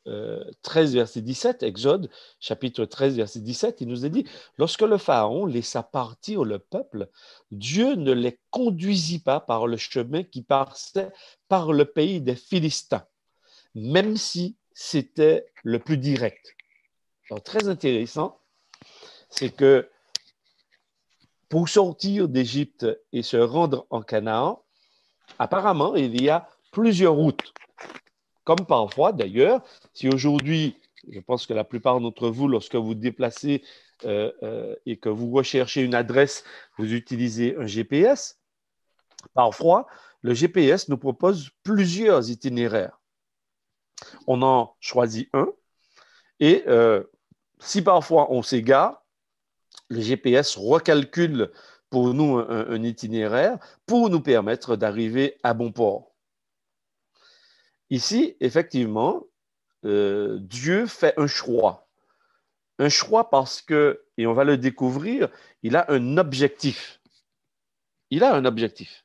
13, verset 17, Exode, chapitre 13, verset 17, il nous est dit, lorsque le Pharaon laissa partir le peuple, Dieu ne les conduisit pas par le chemin qui passait par le pays des Philistins, même si c'était le plus direct. Alors, très intéressant, c'est que pour sortir d'Égypte et se rendre en Canaan, apparemment, il y a plusieurs routes. Comme parfois, d'ailleurs, si aujourd'hui, je pense que la plupart d'entre vous, lorsque vous déplacez et que vous recherchez une adresse, vous utilisez un GPS, parfois, le GPS nous propose plusieurs itinéraires. On en choisit un et si parfois on s'égare, le GPS recalcule pour nous un itinéraire pour nous permettre d'arriver à bon port. Ici, effectivement, Dieu fait un choix. Un choix parce que, et on va le découvrir, il a un objectif. Il a un objectif.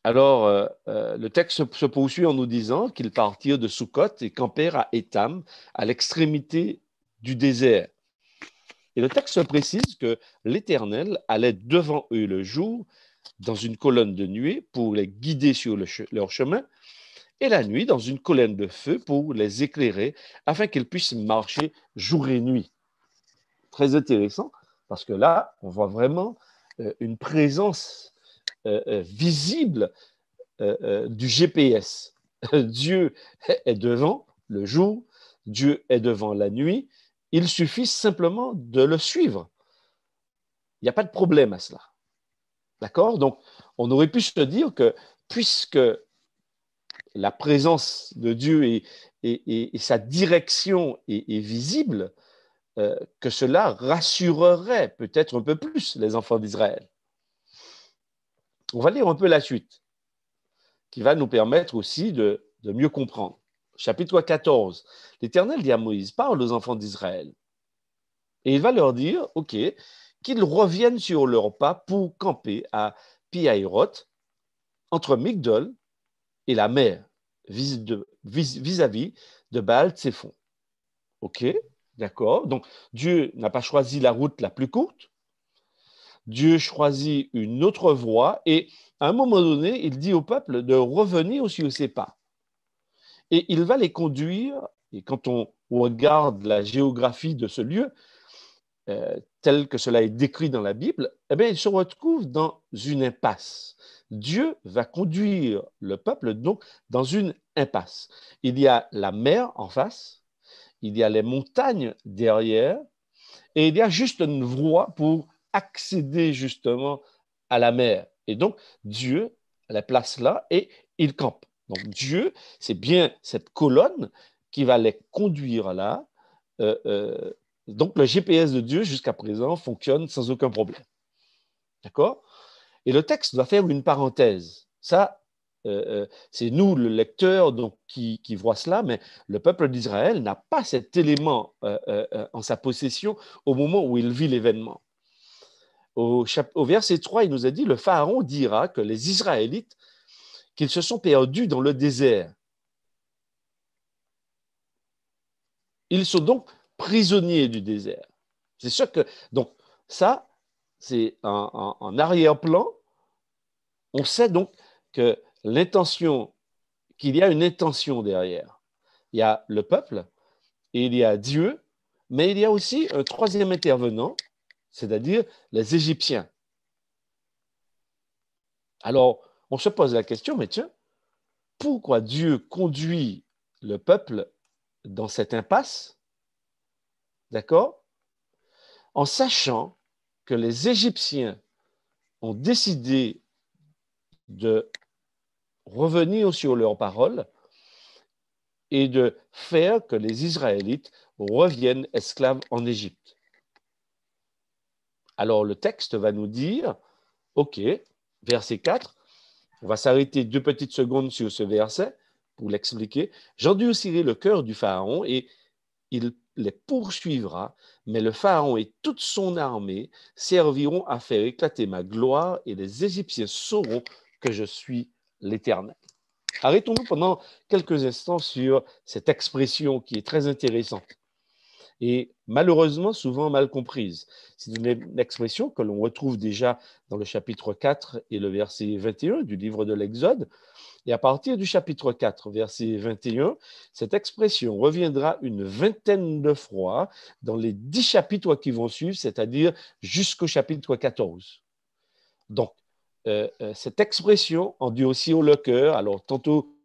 Alors, le texte se poursuit en nous disant qu'ils partirent de Sukkot et campèrent à Étam, à l'extrémité du désert. Et le texte précise que l'Éternel allait devant eux le jour dans une colonne de nuée pour les guider sur leur chemin, et la nuit dans une colonne de feu pour les éclairer afin qu'ils puissent marcher jour et nuit. Très intéressant, parce que là, on voit vraiment une présence visible du GPS. Dieu est devant le jour, Dieu est devant la nuit, il suffit simplement de le suivre. Il n'y a pas de problème à cela. D'accord? Donc, on aurait pu se dire que puisque la présence de Dieu et sa direction est visible, que cela rassurerait peut-être un peu plus les enfants d'Israël. On va lire un peu la suite, qui va nous permettre aussi de mieux comprendre. Chapitre 14, l'Éternel dit à Moïse, parle aux enfants d'Israël. Et il va leur dire, OK, qu'ils reviennent sur leurs pas pour camper à Pi-Hahiroth, entre Migdol et la mer, vis-à-vis de Baal-Tséphon. OK, d'accord. Donc, Dieu n'a pas choisi la route la plus courte. Dieu choisit une autre voie et à un moment donné, il dit au peuple de revenir sur ses pas. Et il va les conduire, et quand on regarde la géographie de ce lieu, tel que cela est décrit dans la Bible, eh bien, il se retrouve dans une impasse. Dieu va conduire le peuple donc dans une impasse. Il y a la mer en face, il y a les montagnes derrière, et il y a juste une voie pour accéder justement à la mer. Et donc, Dieu la place là et il campe. Donc, Dieu, c'est bien cette colonne qui va les conduire là. Donc, le GPS de Dieu, jusqu'à présent, fonctionne sans aucun problème. D'accord? Et le texte va faire une parenthèse. Ça, c'est nous, le lecteur, donc, qui voit cela, mais le peuple d'Israël n'a pas cet élément en sa possession au moment où il vit l'événement. Au verset 3, il nous a dit, le Pharaon dira que les Israélites, qu'ils se sont perdus dans le désert. Ils sont donc prisonniers du désert. C'est sûr que, donc, ça, c'est en arrière-plan. On sait donc que qu'il y a une intention derrière. Il y a le peuple et il y a Dieu, mais il y a aussi un troisième intervenant, c'est-à-dire les Égyptiens. Alors, on se pose la question, mais tiens, pourquoi Dieu conduit le peuple dans cette impasse, d'accord, en sachant que les Égyptiens ont décidé de revenir sur leurs paroles et de faire que les Israélites reviennent esclaves en Égypte. Alors le texte va nous dire, OK, verset 4, on va s'arrêter 2 petites secondes sur ce verset pour l'expliquer. J'endurcirai le cœur du Pharaon et il les poursuivra, mais le Pharaon et toute son armée serviront à faire éclater ma gloire et les Égyptiens sauront que je suis l'Éternel. Arrêtons-nous pendant quelques instants sur cette expression qui est très intéressante et malheureusement souvent mal comprise. C'est une expression que l'on retrouve déjà dans le chapitre 4 et le verset 21 du livre de l'Exode. Et à partir du chapitre 4, verset 21, cette expression reviendra une vingtaine de fois dans les 10 chapitres qui vont suivre, c'est-à-dire jusqu'au chapitre 14. Donc, cette expression endurcit le cœur. Alors, tantôt,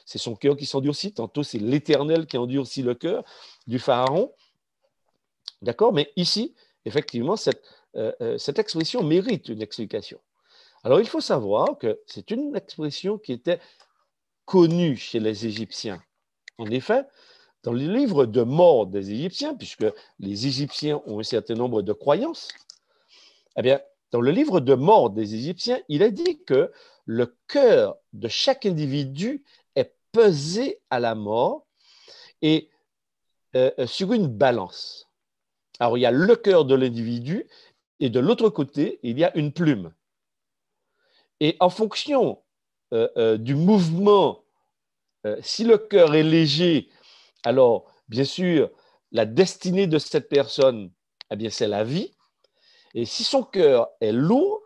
c'est son cœur qui s'endurcit, tantôt, c'est l'Éternel qui endurcit le cœur du Pharaon. D'accord? Mais ici, effectivement, cette expression mérite une explication. Alors, il faut savoir que c'est une expression qui était connue chez les Égyptiens. En effet, dans le livre de mort des Égyptiens, puisque les Égyptiens ont un certain nombre de croyances, eh bien, dans le livre de mort des Égyptiens, il est dit que le cœur de chaque individu est pesé à la mort et sur une balance. Alors, il y a le cœur de l'individu et de l'autre côté, il y a une plume. Et en fonction du mouvement, si le cœur est léger, alors, bien sûr, la destinée de cette personne, eh bien, c'est la vie. Et si son cœur est lourd,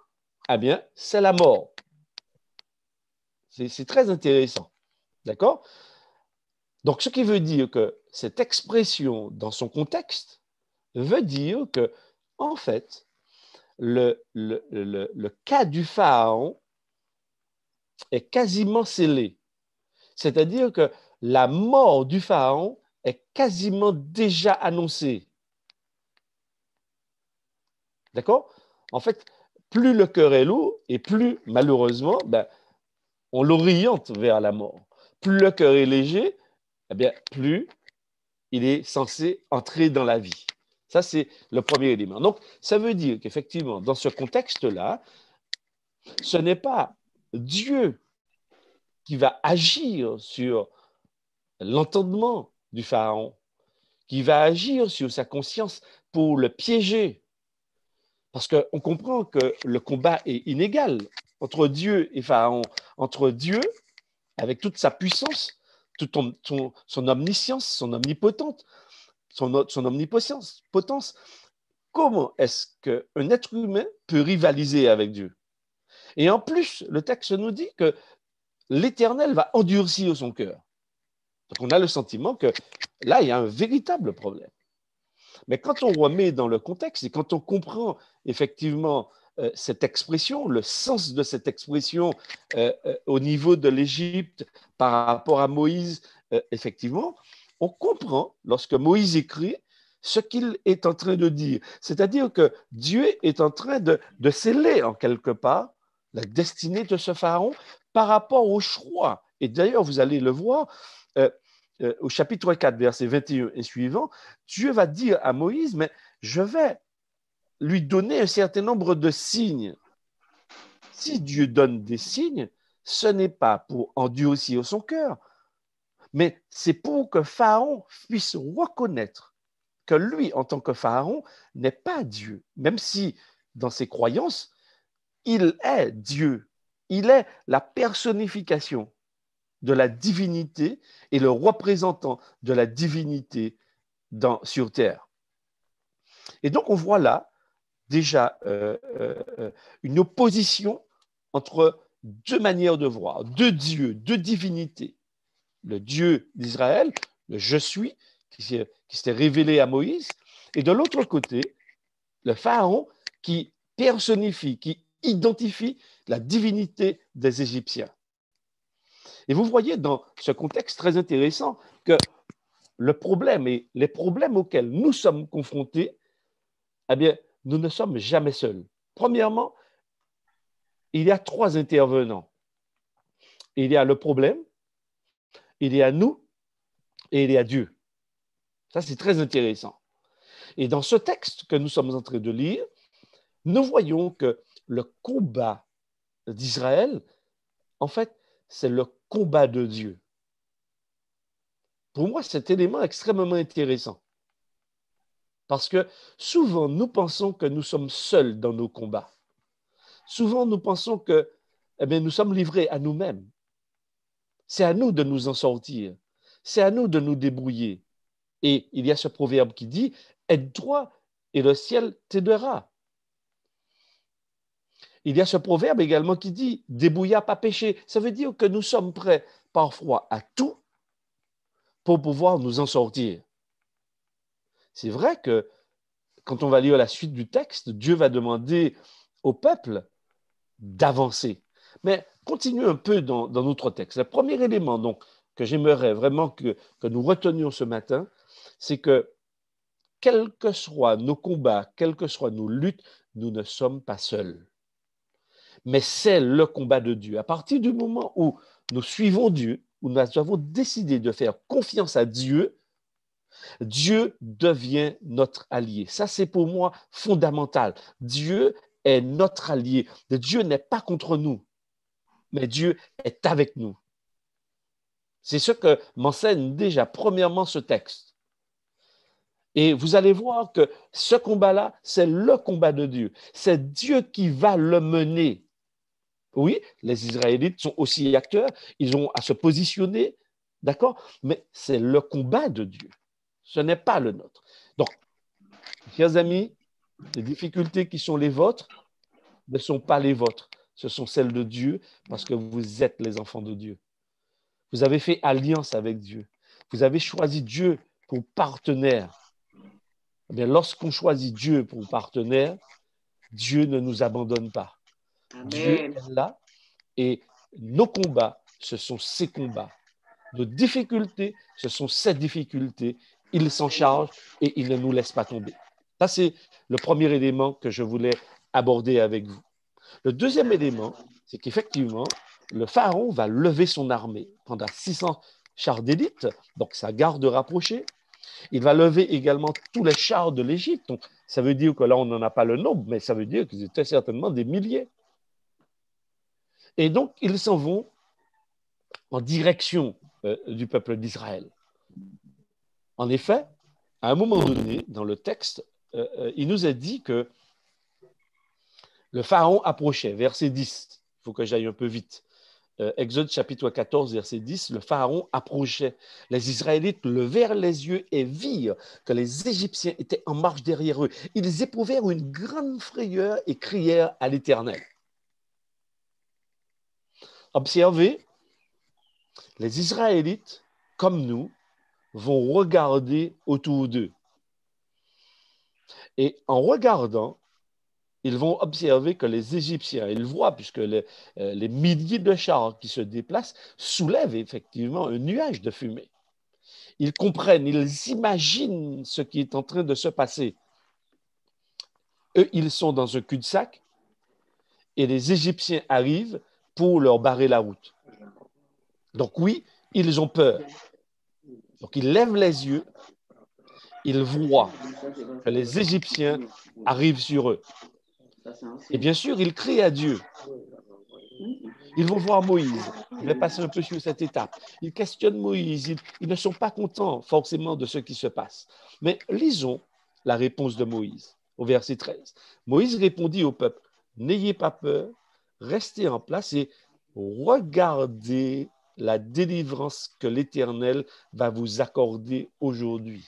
eh bien, c'est la mort. C'est très intéressant. D'accord? Donc, ce qui veut dire que cette expression, dans son contexte, veut dire que, en fait, le cas du Pharaon est quasiment scellé. C'est-à-dire que la mort du Pharaon est quasiment déjà annoncée. D'accord? En fait, plus le cœur est lourd et plus, malheureusement, on l'oriente vers la mort. Plus le cœur est léger, eh bien, plus il est censé entrer dans la vie. Ça, c'est le premier élément. Donc, ça veut dire qu'effectivement, dans ce contexte-là, ce n'est pas Dieu qui va agir sur l'entendement du Pharaon, qui va agir sur sa conscience pour le piéger. Parce qu'on comprend que le combat est inégal entre Dieu et Pharaon, entre Dieu, avec toute sa puissance, toute son omniscience, son omnipotence, son omnipotence. Comment est-ce qu'un être humain peut rivaliser avec Dieu? Et en plus, le texte nous dit que l'Éternel va endurcir son cœur. Donc on a le sentiment que là, il y a un véritable problème. Mais quand on remet dans le contexte et quand on comprend effectivement cette expression, le sens de cette expression au niveau de l'Égypte par rapport à Moïse, effectivement, on comprend lorsque Moïse écrit ce qu'il est en train de dire. C'est-à-dire que Dieu est en train de sceller en quelque part la destinée de ce pharaon par rapport au choix. Et d'ailleurs, vous allez le voir, au chapitre 4, verset 21 et suivant, Dieu va dire à Moïse, mais je vais lui donner un certain nombre de signes. Si Dieu donne des signes, ce n'est pas pour endurcir son cœur, mais c'est pour que Pharaon puisse reconnaître que lui, en tant que Pharaon, n'est pas Dieu, même si dans ses croyances, il est Dieu. Il est la personnification de la divinité et le représentant de la divinité sur terre. Et donc, on voit là déjà une opposition entre deux manières de voir, deux dieux, deux divinités. Le Dieu d'Israël, le Je suis, qui s'est révélé à Moïse, et de l'autre côté, le Pharaon qui personnifie, qui identifie la divinité des Égyptiens. Et vous voyez dans ce contexte très intéressant que le problème et les problèmes auxquels nous sommes confrontés, eh bien, nous ne sommes jamais seuls. Premièrement, il y a trois intervenants. Il y a le problème, il y a nous et il y a Dieu. Ça, c'est très intéressant. Et dans ce texte que nous sommes en train de lire, nous voyons que le combat d'Israël, en fait, c'est le combat de Dieu. Pour moi, cet élément est extrêmement intéressant. Parce que souvent, nous pensons que nous sommes seuls dans nos combats. Souvent, nous pensons que nous sommes livrés à nous-mêmes. C'est à nous de nous en sortir. C'est à nous de nous débrouiller. Et il y a ce proverbe qui dit « Aide droit et le ciel t'aidera ». Il y a ce proverbe également qui dit « Débrouillard pas péché ». Ça veut dire que nous sommes prêts parfois à tout pour pouvoir nous en sortir. C'est vrai que quand on va lire la suite du texte, Dieu va demander au peuple d'avancer. Mais continuons un peu dans notre texte. Le premier élément donc, que j'aimerais vraiment que nous retenions ce matin, c'est que quels que soient nos combats, quelles que soient nos luttes, nous ne sommes pas seuls. Mais c'est le combat de Dieu. À partir du moment où nous suivons Dieu, où nous avons décidé de faire confiance à Dieu, Dieu devient notre allié. Ça, c'est pour moi fondamental. Dieu est notre allié. Dieu n'est pas contre nous, mais Dieu est avec nous. C'est ce que m'enseigne déjà premièrement ce texte. Et vous allez voir que ce combat-là, c'est le combat de Dieu. C'est Dieu qui va le mener. Oui, les Israélites sont aussi acteurs, ils ont à se positionner, d'accord? Mais c'est le combat de Dieu. Ce n'est pas le nôtre. Donc, chers amis, les difficultés qui sont les vôtres ne sont pas les vôtres. Ce sont celles de Dieu parce que vous êtes les enfants de Dieu. Vous avez fait alliance avec Dieu. Vous avez choisi Dieu pour partenaire. Eh bien, lorsqu'on choisit Dieu pour partenaire, Dieu ne nous abandonne pas. Amen. Dieu est là et nos combats, ce sont ses combats. Nos difficultés, ce sont ses difficultés. Il s'en charge et il ne nous laisse pas tomber. Ça, c'est le premier élément que je voulais aborder avec vous. Le deuxième élément, c'est qu'effectivement, le pharaon va lever son armée pendant 600 chars d'élite, donc sa garde rapprochée. Il va lever également tous les chars de l'Égypte. Donc, ça veut dire que là, on n'en a pas le nombre, mais ça veut dire qu'ils étaient certainement des milliers. Et donc, ils s'en vont en direction du peuple d'Israël. En effet, à un moment donné, dans le texte, il nous est dit que le pharaon approchait, verset 10. Il faut que j'aille un peu vite. Exode chapitre 14, verset 10, le pharaon approchait. Les Israélites levèrent les yeux et virent que les Égyptiens étaient en marche derrière eux. Ils éprouvèrent une grande frayeur et crièrent à l'Éternel. Observez, les Israélites, comme nous, vont regarder autour d'eux. Et en regardant, ils vont observer que les Égyptiens, ils voient, puisque les milliers de chars qui se déplacent soulèvent effectivement un nuage de fumée. Ils comprennent, ils imaginent ce qui est en train de se passer. Eux, ils sont dans un cul-de-sac et les Égyptiens arrivent pour leur barrer la route. Donc oui, ils ont peur. Donc ils lèvent les yeux, ils voient que les Égyptiens arrivent sur eux. Et bien sûr, ils crient à Dieu. Ils vont voir Moïse. Je vais passer un peu sur cette étape. Ils questionnent Moïse. Ils ne sont pas contents forcément de ce qui se passe. Mais lisons la réponse de Moïse au verset 13. Moïse répondit au peuple, « N'ayez pas peur, restez en place et regardez la délivrance que l'Éternel va vous accorder aujourd'hui. »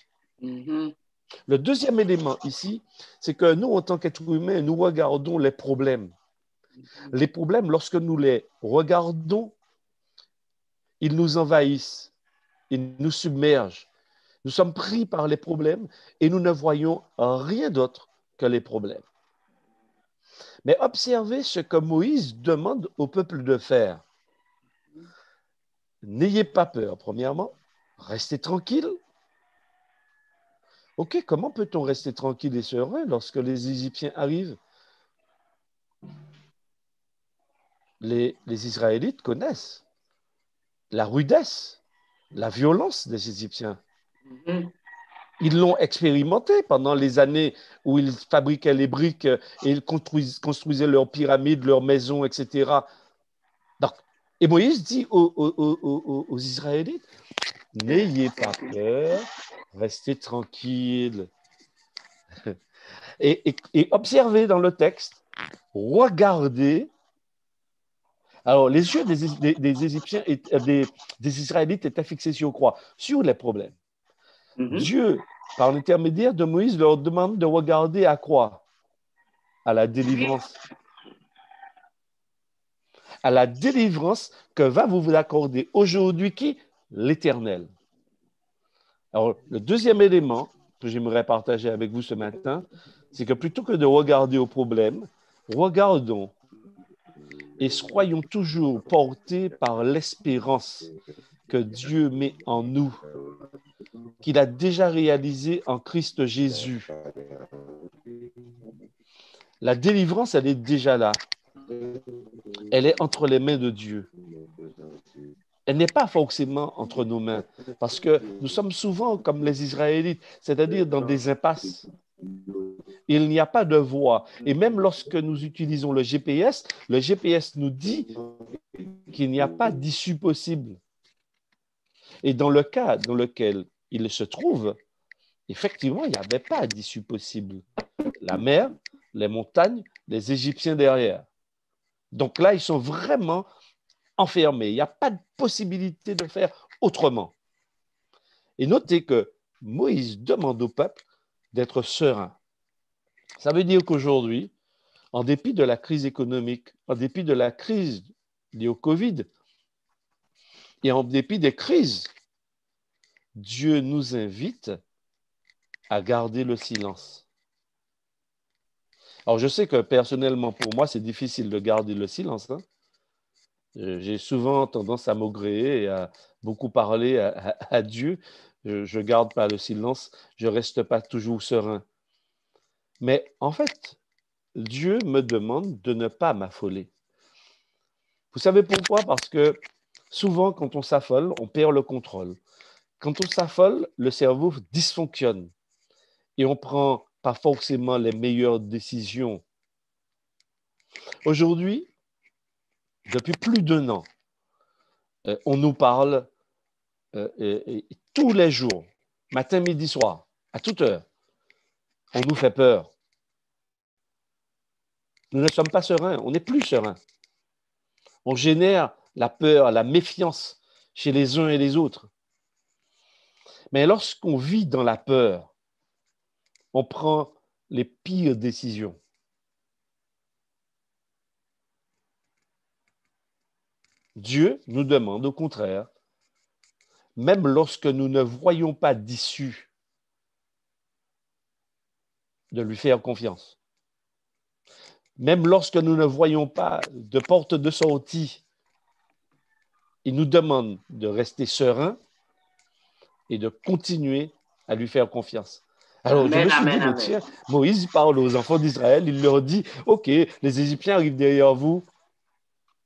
Le deuxième élément ici, c'est que nous, en tant qu'êtres humains, nous regardons les problèmes. Les problèmes, lorsque nous les regardons, ils nous envahissent, ils nous submergent. Nous sommes pris par les problèmes et nous ne voyons rien d'autre que les problèmes. Mais observez ce que Moïse demande au peuple de faire. N'ayez pas peur, premièrement, restez tranquille. Ok, comment peut-on rester tranquille et serein lorsque les Égyptiens arrivent? Les Israélites connaissent la rudesse, la violence des Égyptiens. Ils l'ont expérimenté pendant les années où ils fabriquaient les briques et ils construisaient leurs pyramides, leurs maisons, etc. Donc, et Moïse dit aux Israélites, n'ayez pas peur, restez tranquilles. Et observez dans le texte, regardez Alors, les yeux des Égyptiens, des Israélites étaient fixés sur quoi? Sur les problèmes. Dieu, par l'intermédiaire de Moïse, leur demande de regarder à quoi? À la délivrance. À la délivrance que va vous accorder aujourd'hui qui? L'Éternel. Alors, le deuxième élément que j'aimerais partager avec vous ce matin, c'est que plutôt que de regarder aux problèmes, regardons et soyons toujours portés par l'espérance que Dieu met en nous, qu'il a déjà réalisé en Christ Jésus. La délivrance, elle est déjà là. Elle est entre les mains de Dieu. Elle n'est pas forcément entre nos mains, parce que nous sommes souvent comme les Israélites, c'est-à-dire dans des impasses. Il n'y a pas de voie. Et même lorsque nous utilisons le GPS nous dit qu'il n'y a pas d'issue possible. Et dans le cas dans lequel il se trouve, effectivement, il n'y avait pas d'issue possible. La mer, les montagnes, les Égyptiens derrière. Donc là, ils sont vraiment enfermés. Il n'y a pas de possibilité de faire autrement. Et notez que Moïse demande au peuple d'être serein. Ça veut dire qu'aujourd'hui, en dépit de la crise économique, en dépit de la crise liée au Covid, et en dépit des crises, Dieu nous invite à garder le silence. Alors, je sais que personnellement, pour moi, c'est difficile de garder le silence. J'ai souvent tendance à maugréer et à beaucoup parler à Dieu. Je ne garde pas le silence, je ne reste pas toujours serein. Mais en fait, Dieu me demande de ne pas m'affoler. Vous savez pourquoi? Parce que souvent, quand on s'affole, on perd le contrôle. Quand on s'affole, le cerveau dysfonctionne et on ne prend pas forcément les meilleures décisions. Aujourd'hui, depuis plus d'1 an, on nous parle tous les jours, matin, midi, soir, à toute heure. On nous fait peur. Nous ne sommes pas sereins, on n'est plus sereins. On génère la peur, la méfiance chez les uns et les autres. Mais lorsqu'on vit dans la peur, on prend les pires décisions. Dieu nous demande au contraire, même lorsque nous ne voyons pas d'issue, de lui faire confiance. Même lorsque nous ne voyons pas de porte de sortie, il nous demande de rester serein et de continuer à lui faire confiance. Alors, je me suis dit, mais tiens, Moïse parle aux enfants d'Israël, il leur dit, OK, les Égyptiens arrivent derrière vous.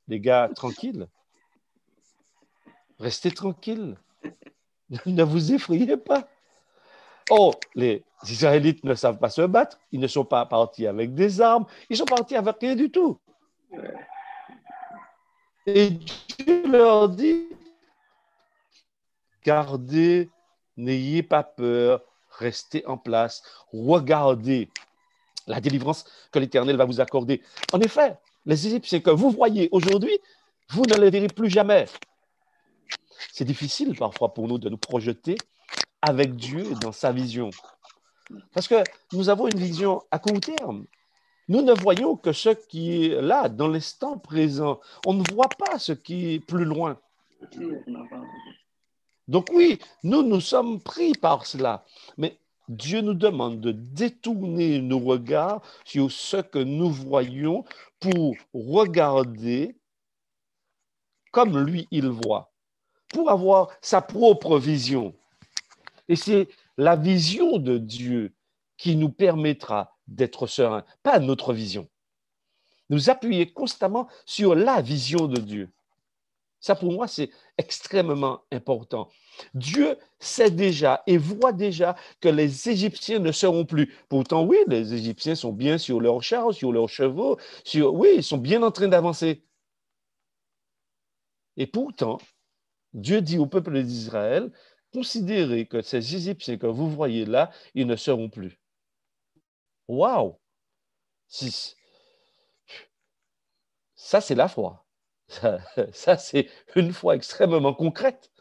Les gars, tranquilles. Restez tranquilles. Ne vous effrayez pas. Oh, les Israélites ne savent pas se battre, ils ne sont pas partis avec des armes, ils sont partis avec rien du tout. Et Dieu leur dit, gardez, n'ayez pas peur, restez en place, regardez la délivrance que l'Éternel va vous accorder. En effet, les Égyptiens que vous voyez aujourd'hui, vous ne les verrez plus jamais. C'est difficile parfois pour nous de nous projeter avec Dieu dans sa vision. Parce que nous avons une vision à court terme. Nous ne voyons que ce qui est là, dans l'instant présent. On ne voit pas ce qui est plus loin. Donc oui, nous sommes pris par cela. Mais Dieu nous demande de détourner nos regards sur ce que nous voyons pour regarder comme lui, il voit, pour avoir sa propre vision. Et c'est la vision de Dieu qui nous permettra d'être sereins, pas notre vision. Nous appuyer constamment sur la vision de Dieu. Ça, pour moi, c'est extrêmement important. Dieu sait déjà et voit déjà que les Égyptiens ne seront plus. Pourtant, oui, les Égyptiens sont bien sur leurs chars, sur leurs chevaux, oui, ils sont bien en train d'avancer. Et pourtant, Dieu dit au peuple d'Israël, considérez que ces Égyptiens que vous voyez là, ils ne seront plus. Waouh! Ça, c'est la foi. Ça, c'est une foi extrêmement concrète.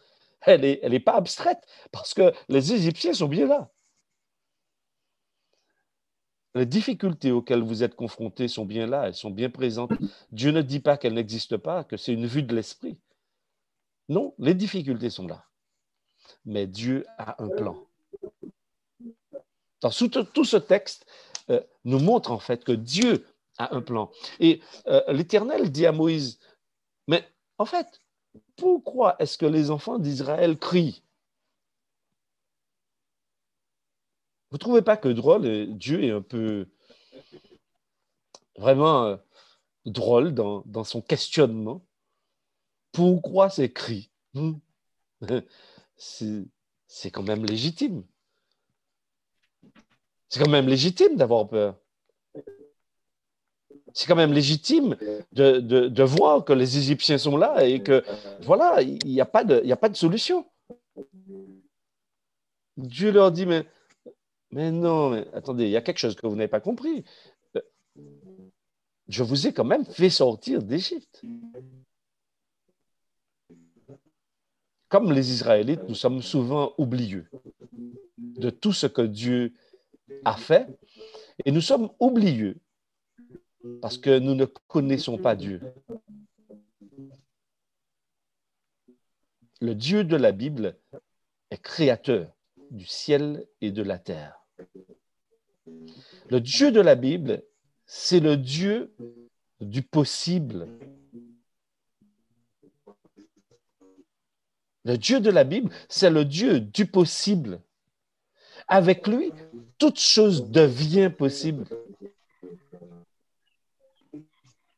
Elle est pas abstraite parce que les Égyptiens sont bien là. Les difficultés auxquelles vous êtes confrontés sont bien là, elles sont bien présentes. Dieu ne dit pas qu'elles n'existent pas, que c'est une vue de l'esprit. Non, les difficultés sont là. Mais Dieu a un plan. Tout ce texte nous montre en fait que Dieu a un plan. Et l'Éternel dit à Moïse, mais en fait, pourquoi est-ce que les enfants d'Israël crient? Vous ne trouvez pas que drôle, Dieu est un peu vraiment drôle dans son questionnement? Pourquoi ces cris? C'est quand même légitime. C'est quand même légitime d'avoir peur. C'est quand même légitime de voir que les Égyptiens sont là et que, voilà, il n'y a pas de solution. Dieu leur dit, mais non, mais attendez, il y a quelque chose que vous n'avez pas compris. Je vous ai quand même fait sortir d'Égypte. Comme les Israélites, nous sommes souvent oublieux de tout ce que Dieu a fait et nous sommes oublieux parce que nous ne connaissons pas Dieu. Le Dieu de la Bible est créateur du ciel et de la terre. Le Dieu de la Bible, c'est le Dieu du possible. Le Dieu de la Bible, c'est le Dieu du possible. Avec lui, toute chose devient possible.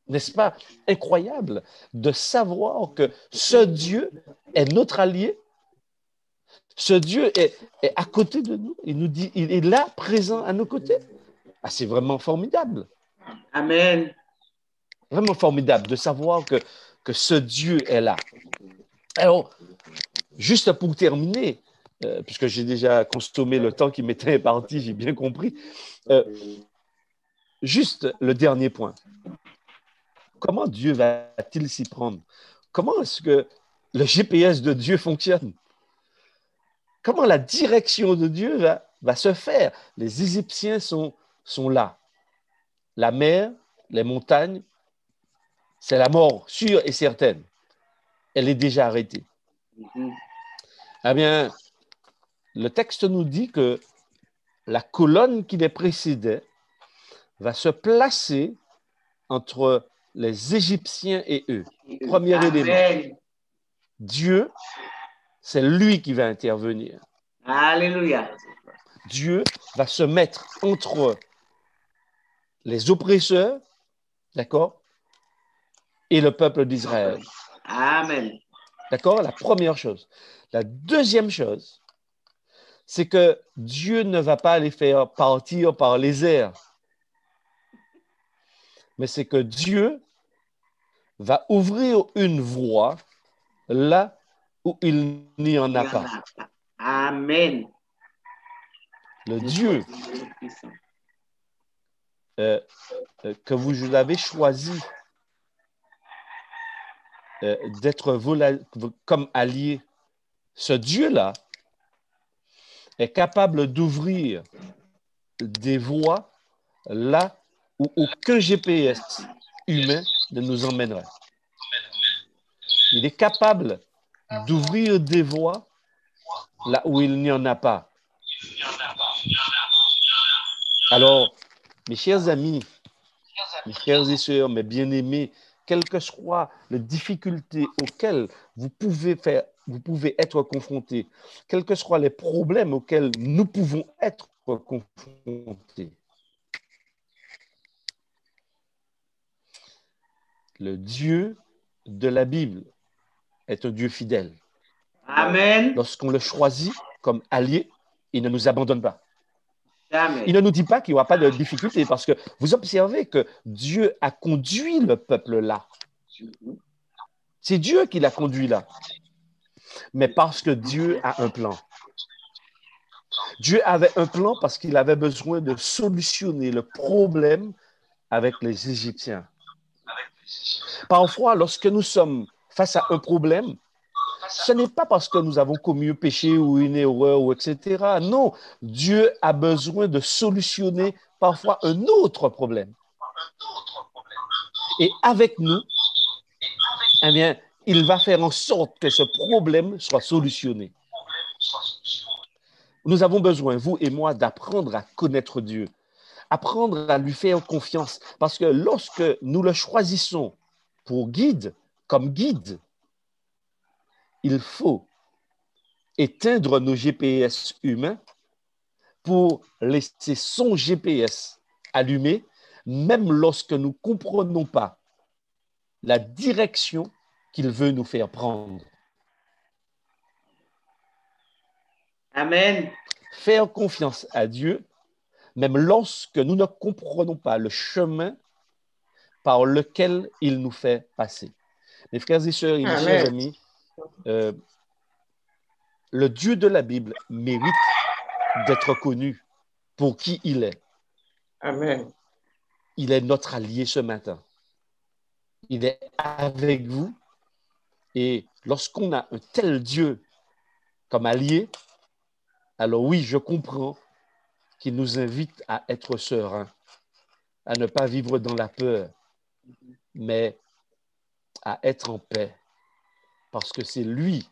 N'est-ce pas incroyable de savoir que ce Dieu est notre allié? Ce Dieu est à côté de nous. Il nous dit, il est là, présent à nos côtés. Ah, c'est vraiment formidable. Amen. Vraiment formidable de savoir que ce Dieu est là. Alors, juste pour terminer, puisque j'ai déjà consommé le temps qui m'était imparti, j'ai bien compris, juste le dernier point. Comment Dieu va-t-il s'y prendre? Comment est-ce que le GPS de Dieu fonctionne? Comment la direction de Dieu va se faire? Les Égyptiens sont là. La mer, les montagnes, c'est la mort sûre et certaine. Elle est déjà arrêtée. Eh bien, le texte nous dit que la colonne qui les précédait va se placer entre les Égyptiens et eux. Premier élément. Dieu, c'est lui qui va intervenir. Alléluia. Dieu va se mettre entre les oppresseurs, d'accord, et le peuple d'Israël. Amen. D'accord? La première chose. La deuxième chose, c'est que Dieu ne va pas les faire partir par les airs, mais c'est que Dieu va ouvrir une voie là où il n'y en a pas. Amen. Le Dieu que vous avez choisi d'être comme allié, ce Dieu-là est capable d'ouvrir des voies là où aucun GPS humain ne nous emmènerait. Il est capable d'ouvrir des voies là où il n'y en a pas. Alors, mes chers amis, mes frères et sœurs, mes bien-aimés, quelles que soient les difficultés auxquelles vous pouvez être confrontés, quels que soient les problèmes auxquels nous pouvons être confrontés, le Dieu de la Bible est un Dieu fidèle. Amen. Lorsqu'on le choisit comme allié, il ne nous abandonne pas. Amen. Il ne nous dit pas qu'il n'y aura pas de difficulté parce que vous observez que Dieu a conduit le peuple là. C'est Dieu qui l'a conduit là. Mais parce que Dieu a un plan. Dieu avait un plan parce qu'il avait besoin de solutionner le problème avec les Égyptiens. Parfois, lorsque nous sommes face à un problème, ce n'est pas parce que nous avons commis un péché ou une erreur, ou etc. Non, Dieu a besoin de solutionner parfois un autre problème. Et avec nous, eh bien, il va faire en sorte que ce problème soit solutionné. Nous avons besoin, vous et moi, d'apprendre à connaître Dieu, apprendre à lui faire confiance, parce que lorsque nous le choisissons pour guide, comme guide, il faut éteindre nos GPS humains pour laisser son GPS allumé, même lorsque nous ne comprenons pas la direction qu'il veut nous faire prendre. Amen. Faire confiance à Dieu, même lorsque nous ne comprenons pas le chemin par lequel il nous fait passer. Mes frères et sœurs et mes chers amis, le Dieu de la Bible mérite d'être connu pour qui il est. Amen. Il est notre allié ce matin. Il est avec vous. Et lorsqu'on a un tel Dieu comme allié, alors oui, je comprends qu'il nous invite à être sereins, à ne pas vivre dans la peur, mais à être en paix. Parce que c'est lui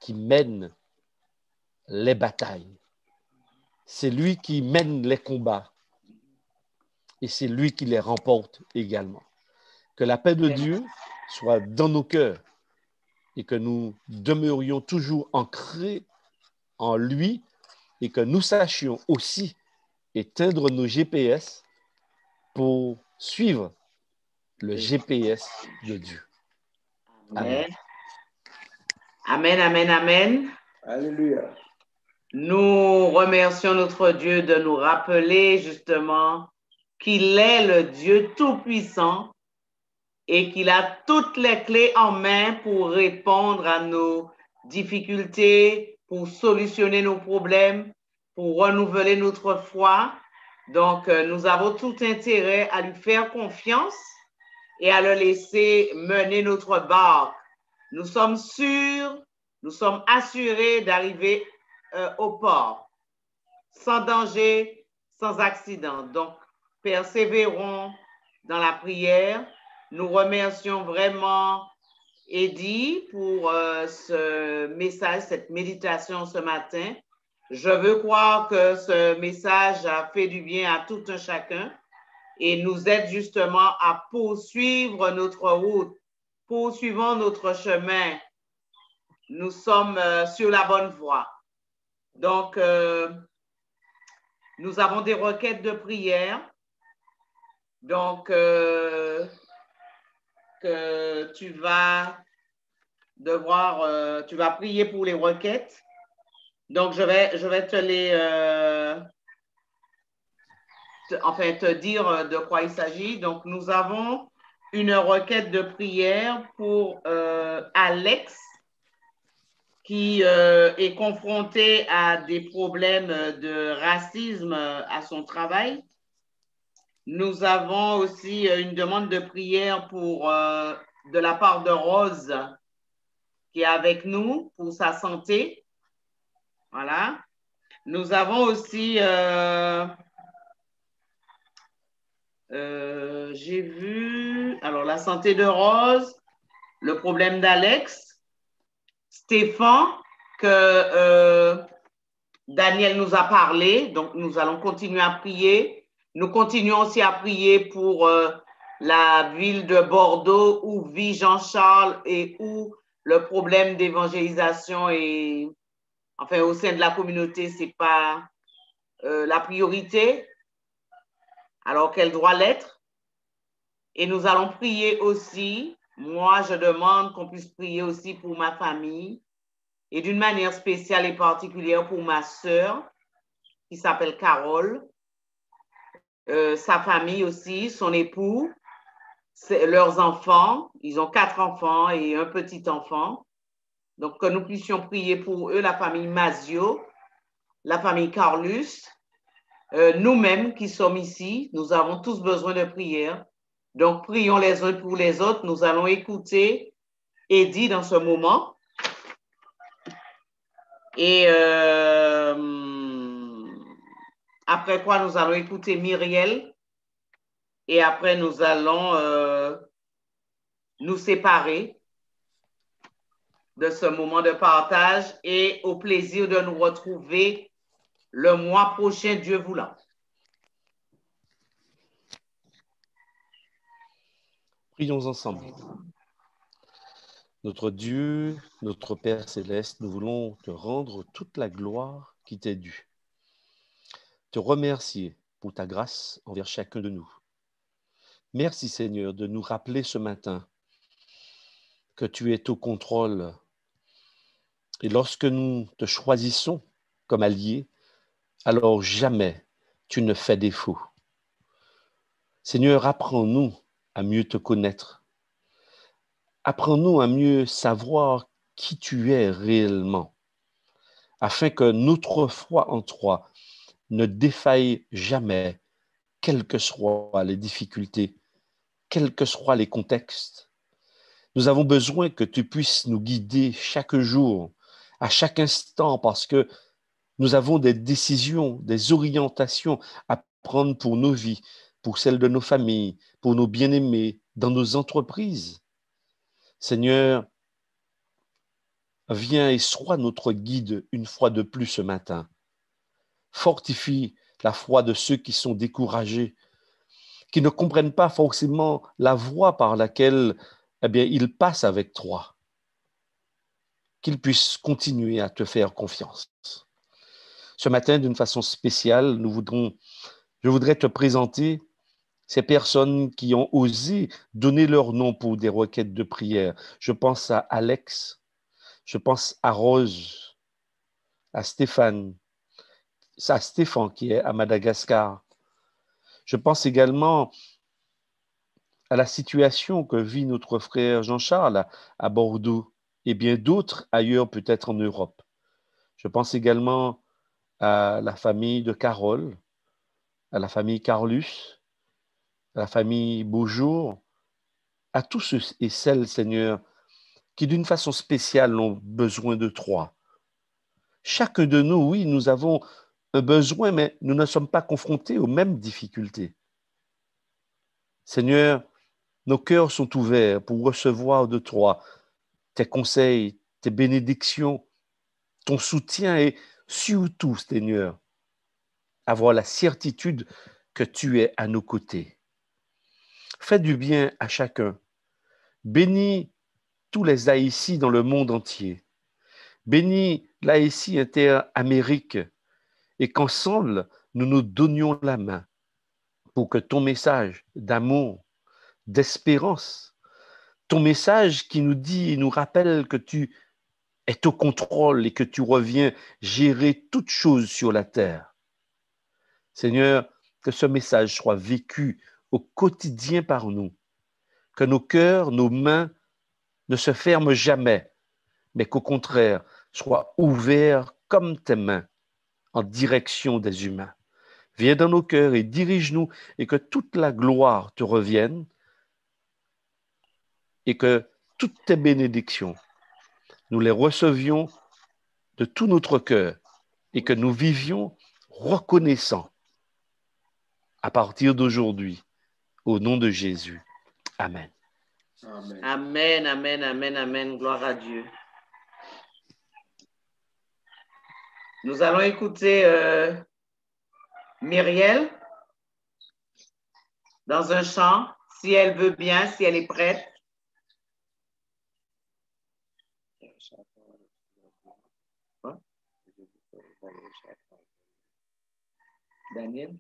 qui mène les batailles. C'est lui qui mène les combats. Et c'est lui qui les remporte également. Que la paix de Dieu soit dans nos cœurs et que nous demeurions toujours ancrés en lui et que nous sachions aussi éteindre nos GPS pour suivre le GPS de Dieu. Amen. Amen, amen, amen. Alléluia. Nous remercions notre Dieu de nous rappeler justement qu'il est le Dieu Tout-Puissant et qu'il a toutes les clés en main pour répondre à nos difficultés, pour solutionner nos problèmes, pour renouveler notre foi. Donc, nous avons tout intérêt à lui faire confiance et à le laisser mener notre barque. Nous sommes sûrs, nous sommes assurés d'arriver au port, sans danger, sans accident. Donc, persévérons dans la prière. Nous remercions vraiment Eddie pour ce message, cette méditation ce matin. Je veux croire que ce message a fait du bien à tout un chacun et nous aide justement à poursuivre notre route, poursuivons notre chemin. Nous sommes sur la bonne voie. Donc, nous avons des requêtes de prière. Donc, que tu vas devoir, tu vas prier pour les requêtes. Donc, je vais te les, te dire de quoi il s'agit. Donc, nous avons une requête de prière pour Alex, qui est confronté à des problèmes de racisme à son travail. Nous avons aussi une demande de prière pour, de la part de Rose, qui est avec nous pour sa santé. Voilà. Nous avons aussi, j'ai vu, alors la santé de Rose, le problème d'Alex, Stéphane, que Daniel nous a parlé, donc nous allons continuer à prier. Nous continuons aussi à prier pour la ville de Bordeaux où vit Jean-Charles et où le problème d'évangélisation est, enfin, au sein de la communauté, ce n'est pas la priorité, alors qu'elle doit l'être. Et nous allons prier aussi. Moi, je demande qu'on puisse prier aussi pour ma famille et d'une manière spéciale et particulière pour ma sœur qui s'appelle Carole. Sa famille aussi, son époux, leurs enfants. Ils ont 4 enfants et un petit enfant. Donc, que nous puissions prier pour eux, la famille Mazio, la famille Carlus, nous-mêmes qui sommes ici, nous avons tous besoin de prière Donc, prions les uns pour les autres. Nous allons écouter Eddie dans ce moment. Et après quoi, nous allons écouter Myriel. Et après, nous allons nous séparer de ce moment de partage et au plaisir de nous retrouver le mois prochain, Dieu voulant. Prions ensemble. Notre Dieu, notre Père céleste, nous voulons te rendre toute la gloire qui t'est due. Te remercier pour ta grâce envers chacun de nous. Merci Seigneur de nous rappeler ce matin que tu es au contrôle. Et lorsque nous te choisissons comme allié, alors jamais tu ne fais défaut. Seigneur, apprends-nous à mieux te connaître. Apprends-nous à mieux savoir qui tu es réellement, afin que notre foi en toi ne défaille jamais, quelles que soient les difficultés, quels que soient les contextes. Nous avons besoin que tu puisses nous guider chaque jour, à chaque instant, parce que nous avons des décisions, des orientations à prendre pour nos vies, pour celles de nos familles, pour nos bien-aimés, dans nos entreprises. Seigneur, viens et sois notre guide une fois de plus ce matin. Fortifie la foi de ceux qui sont découragés, qui ne comprennent pas forcément la voie par laquelle ils passent avec toi. Qu'ils puissent continuer à te faire confiance. Ce matin, d'une façon spéciale, je voudrais te présenter ces personnes qui ont osé donner leur nom pour des requêtes de prière. Je pense à Alex, je pense à Rose, à Stéphane qui est à Madagascar. Je pense également à la situation que vit notre frère Jean-Charles à Bordeaux et bien d'autres ailleurs, peut-être en Europe. Je pense également à la famille de Carole, à la famille Carlus, à la famille Beaujour, à tous ceux et celles, Seigneur, qui d'une façon spéciale ont besoin de toi. Chacun de nous, oui, nous avons un besoin, mais nous ne sommes pas confrontés aux mêmes difficultés. Seigneur, nos cœurs sont ouverts pour recevoir de toi tes conseils, tes bénédictions, ton soutien et surtout, Seigneur, avoir la certitude que tu es à nos côtés. Fais du bien à chacun. Bénis tous les Haïtis dans le monde entier. Bénis l'Haïti inter-Amérique et qu'ensemble, nous nous donnions la main pour que ton message d'amour, d'espérance, ton message qui nous dit et nous rappelle que tu es au contrôle et que tu reviens gérer toutes choses sur la terre. Seigneur, que ce message soit vécu au quotidien par nous, que nos cœurs, nos mains ne se ferment jamais, mais qu'au contraire, soient ouverts comme tes mains en direction des humains. Viens dans nos cœurs et dirige-nous et que toute la gloire te revienne et que toutes tes bénédictions, nous les recevions de tout notre cœur et que nous vivions reconnaissants à partir d'aujourd'hui, au nom de Jésus. Amen. Amen, amen, amen, amen. Gloire à Dieu. Nous allons écouter Myriel dans un chant, si elle veut bien, si elle est prête. Daniel?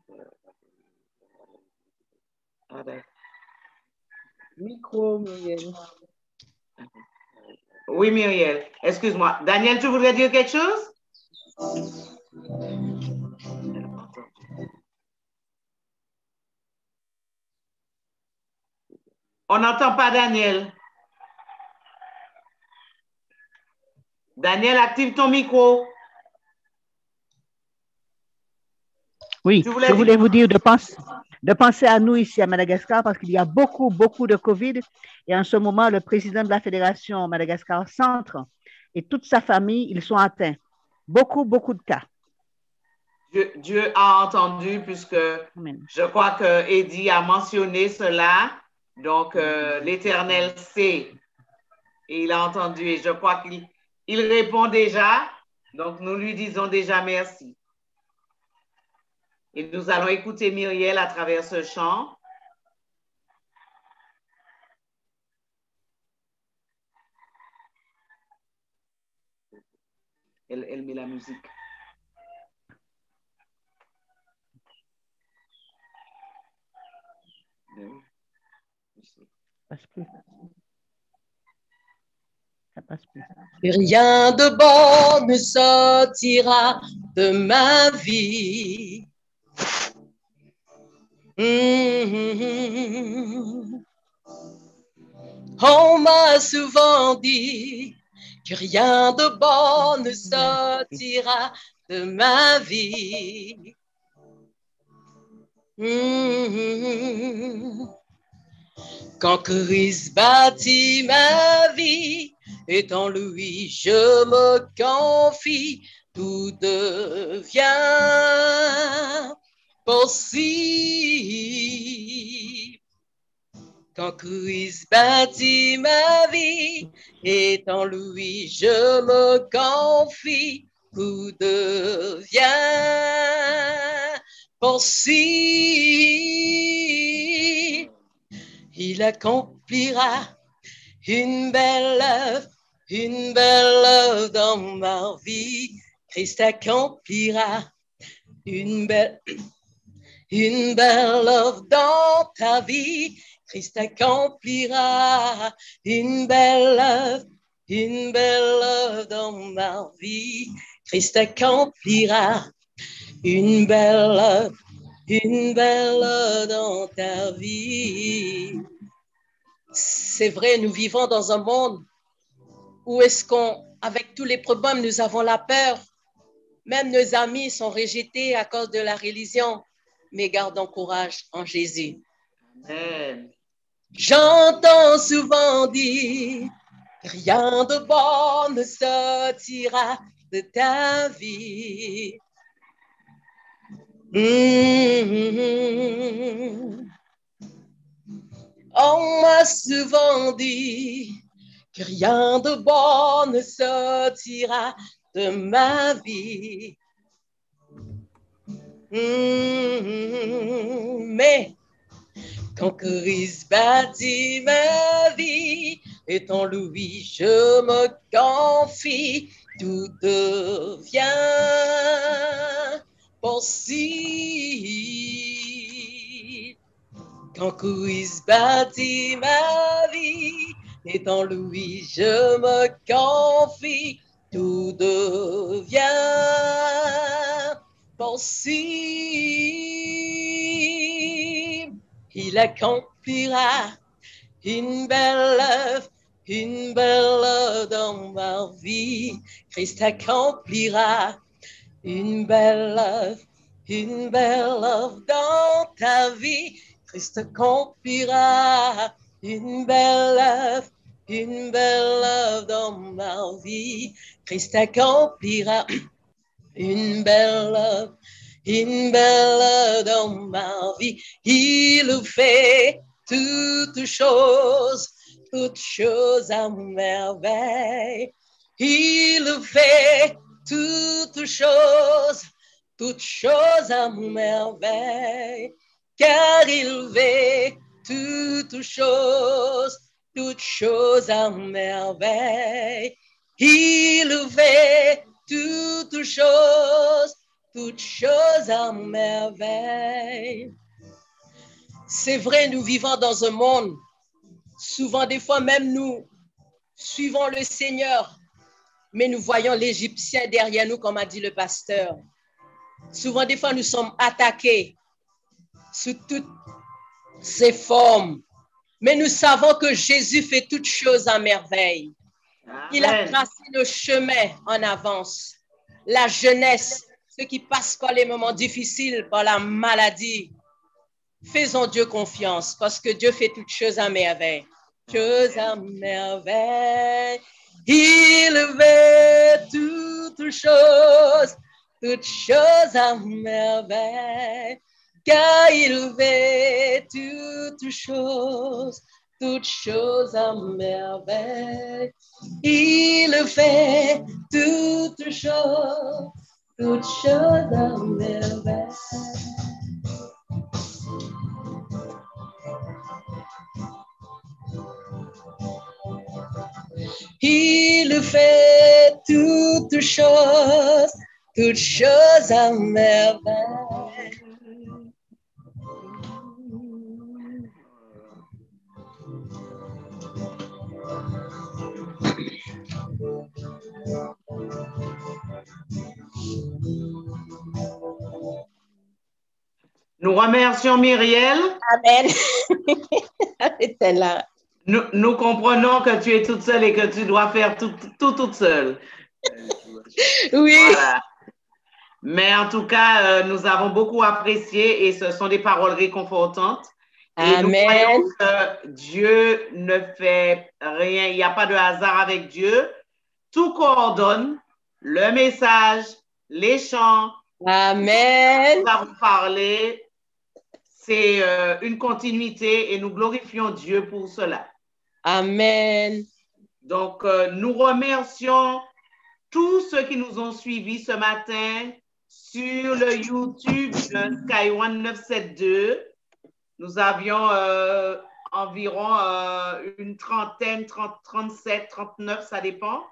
Micro, Myriel. Oui, Myriel. Excuse-moi. Daniel, tu voudrais dire quelque chose? On n'entend pas Daniel. Daniel, active ton micro. Oui, je voulais vous dire de de penser à nous ici à Madagascar parce qu'il y a beaucoup, beaucoup de COVID. Et en ce moment, le président de la Fédération Madagascar Centre et toute sa famille, ils sont atteints. Beaucoup, beaucoup de cas. Dieu a entendu puisque Amen. je crois que Eddie a mentionné cela. Donc, l'Éternel sait et il a entendu et je crois qu'il répond déjà. Donc, nous lui disons déjà merci. Et nous allons écouter Myriel à travers ce chant. Elle met la musique. Passe plus. Ça passe plus. Rien de bon ne sortira de ma vie. On m'a souvent dit que rien de bon ne sortira de ma vie. Quand Christ bâtit ma vie, et en lui je me confie, tout devient possible. Quand Christ bâtit ma vie, et en lui je me confie, tout devient possible. Il accomplira une belle œuvre dans ma vie. Christ accomplira une belle œuvre dans ta vie. Christ accomplira une belle œuvre dans ma vie. Christ accomplira une belle œuvre dans ta vie. C'est vrai, nous vivons dans un monde où avec tous les problèmes, nous avons la peur. Même nos amis sont rejetés à cause de la religion. Mais gardons courage en Jésus. Amen. J'entends souvent dire, rien de bon ne sortira de ta vie. On m'a souvent dit que rien de bon ne sortira de ma vie. Mais quand Christ bâtit ma vie, et en lui je me confie, tout devient possible. Quand Christ bâtit ma vie, et en lui je me confie, tout devient possible. Il accomplira une belle œuvre dans ma vie. Christ accomplira une belle œuvre dans ta vie. Christ accomplira une belle œuvre dans ma vie. Christ accomplira une belle œuvre dans ma vie. Il fait toutes choses à merveille. Il fait toutes choses à merveille. Car il fait toutes choses à merveille. Il fait toutes choses à merveille. C'est vrai, nous vivons dans un monde, souvent des fois même nous suivons le Seigneur, mais nous voyons l'Égyptien derrière nous, comme a dit le pasteur. Souvent des fois nous sommes attaqués sous toutes ses formes, mais nous savons que Jésus fait toutes choses à merveille. Il a tracé nos chemins en avance. La jeunesse, ceux qui passent par les moments difficiles, par la maladie, Faisons Dieu confiance parce que Dieu fait toutes choses à merveille. Choses à merveille. Il fait toutes choses à merveille. Car il fait toutes choses à merveille. Il fait toutes choses à merveille. Il fait toutes choses à merveille. Nous remercions Myriel. Amen. Elle là. Nous comprenons que tu es toute seule et que tu dois faire tout toute seule. Oui. Voilà. Mais en tout cas, nous avons beaucoup apprécié et ce sont des paroles réconfortantes. Et nous croyons que Dieu ne fait rien, il n'y a pas de hasard avec Dieu. Tout coordonne, le message, les chants. Amen. Nous avons parlé, c'est une continuité et nous glorifions Dieu pour cela. Amen. Donc, nous remercions tous ceux qui nous ont suivis ce matin sur le YouTube de Sky One 972. Nous avions environ une trentaine, 37, 39, ça dépend,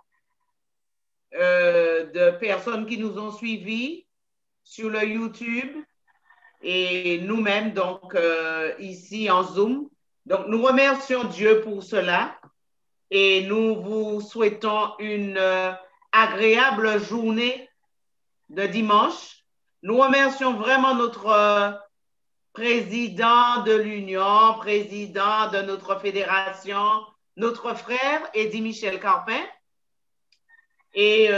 de personnes qui nous ont suivis sur le YouTube et nous-mêmes, donc ici en Zoom. Donc, nous remercions Dieu pour cela et nous vous souhaitons une agréable journée de dimanche. Nous remercions vraiment notre président de l'Union, président de notre fédération, notre frère Eddie Michel Carpin. Et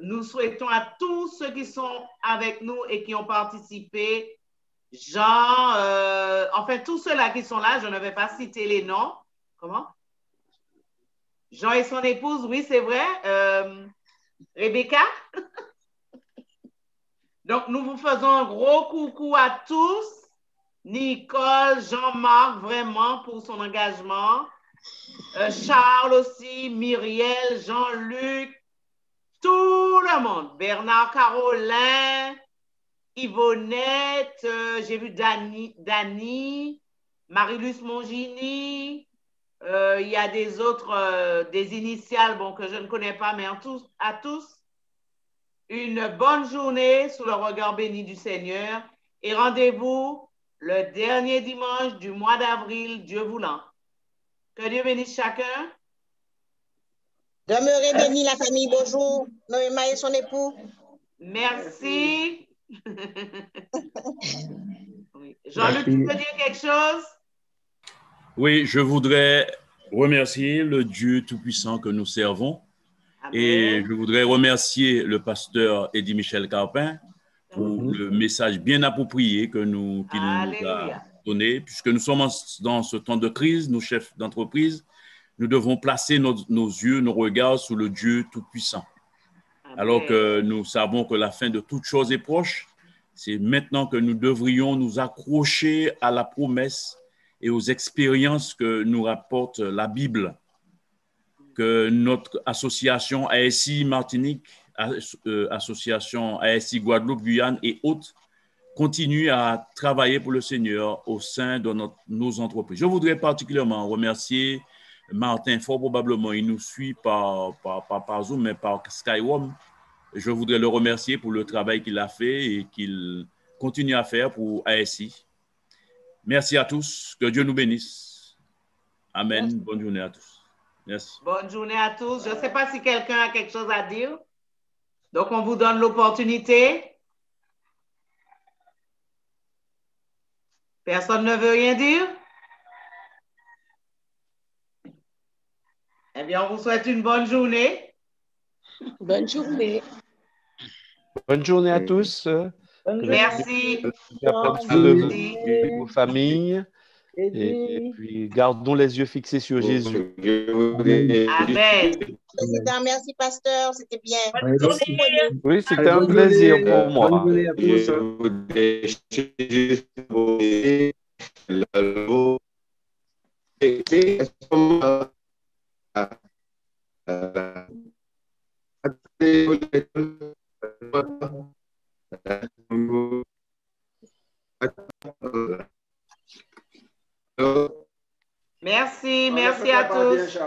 nous souhaitons à tous ceux qui sont avec nous et qui ont participé, Jean, enfin tous ceux-là qui sont là, je ne vais pas citer les noms. Comment? Jean et son épouse, oui, c'est vrai. Rebecca. Donc, nous vous faisons un gros coucou à tous. Nicole, Jean-Marc, vraiment, pour son engagement. Charles aussi, Myriel, Jean-Luc, tout le monde. Bernard Carolin, Yvonnette, j'ai vu Dani, Marie-Luce Mongini. Il y a des autres, des initiales bon, que je ne connais pas, mais à tous, une bonne journée sous le regard béni du Seigneur et rendez-vous le dernier dimanche du mois d'avril, Dieu voulant. Que Dieu bénisse chacun. Demeurez bénis la famille, bonjour. Noéma et son époux. Merci. Jean-Luc, tu veux dire quelque chose? Oui, je voudrais remercier le Dieu Tout-Puissant que nous servons. Amen. Et je voudrais remercier le pasteur Eddie Michel Carpin pour le message bien approprié qu'il nous a donné. Puisque nous sommes dans ce temps de crise, nous chefs d'entreprise, nous devons placer nos yeux, nos regards sur le Dieu Tout-Puissant. Amen. Alors que nous savons que la fin de toute chose est proche, c'est maintenant que nous devrions nous accrocher à la promesse et aux expériences que nous rapporte la Bible, que notre association ASI Martinique, association ASI Guadeloupe, Guyane et autres continuent à travailler pour le Seigneur au sein de nos entreprises. Je voudrais particulièrement remercier Martin, fort probablement, il nous suit par Zoom, mais par Skywom. Je voudrais le remercier pour le travail qu'il a fait et qu'il continue à faire pour ASI. Merci à tous. Que Dieu nous bénisse. Amen. Merci. Bonne journée à tous. Merci. Bonne journée à tous. Je ne sais pas si quelqu'un a quelque chose à dire. Donc, on vous donne l'opportunité. Personne ne veut rien dire? Eh bien, on vous souhaite une bonne journée. Bonne journée. Bonne journée à tous. Bonne Merci. Dieu prenne soin de vous et de vos familles. Et puis, gardons les yeux fixés sur Jésus. Amen. Président, merci, pasteur. C'était bien. Oui, c'était un plaisir pour moi. Merci à tous.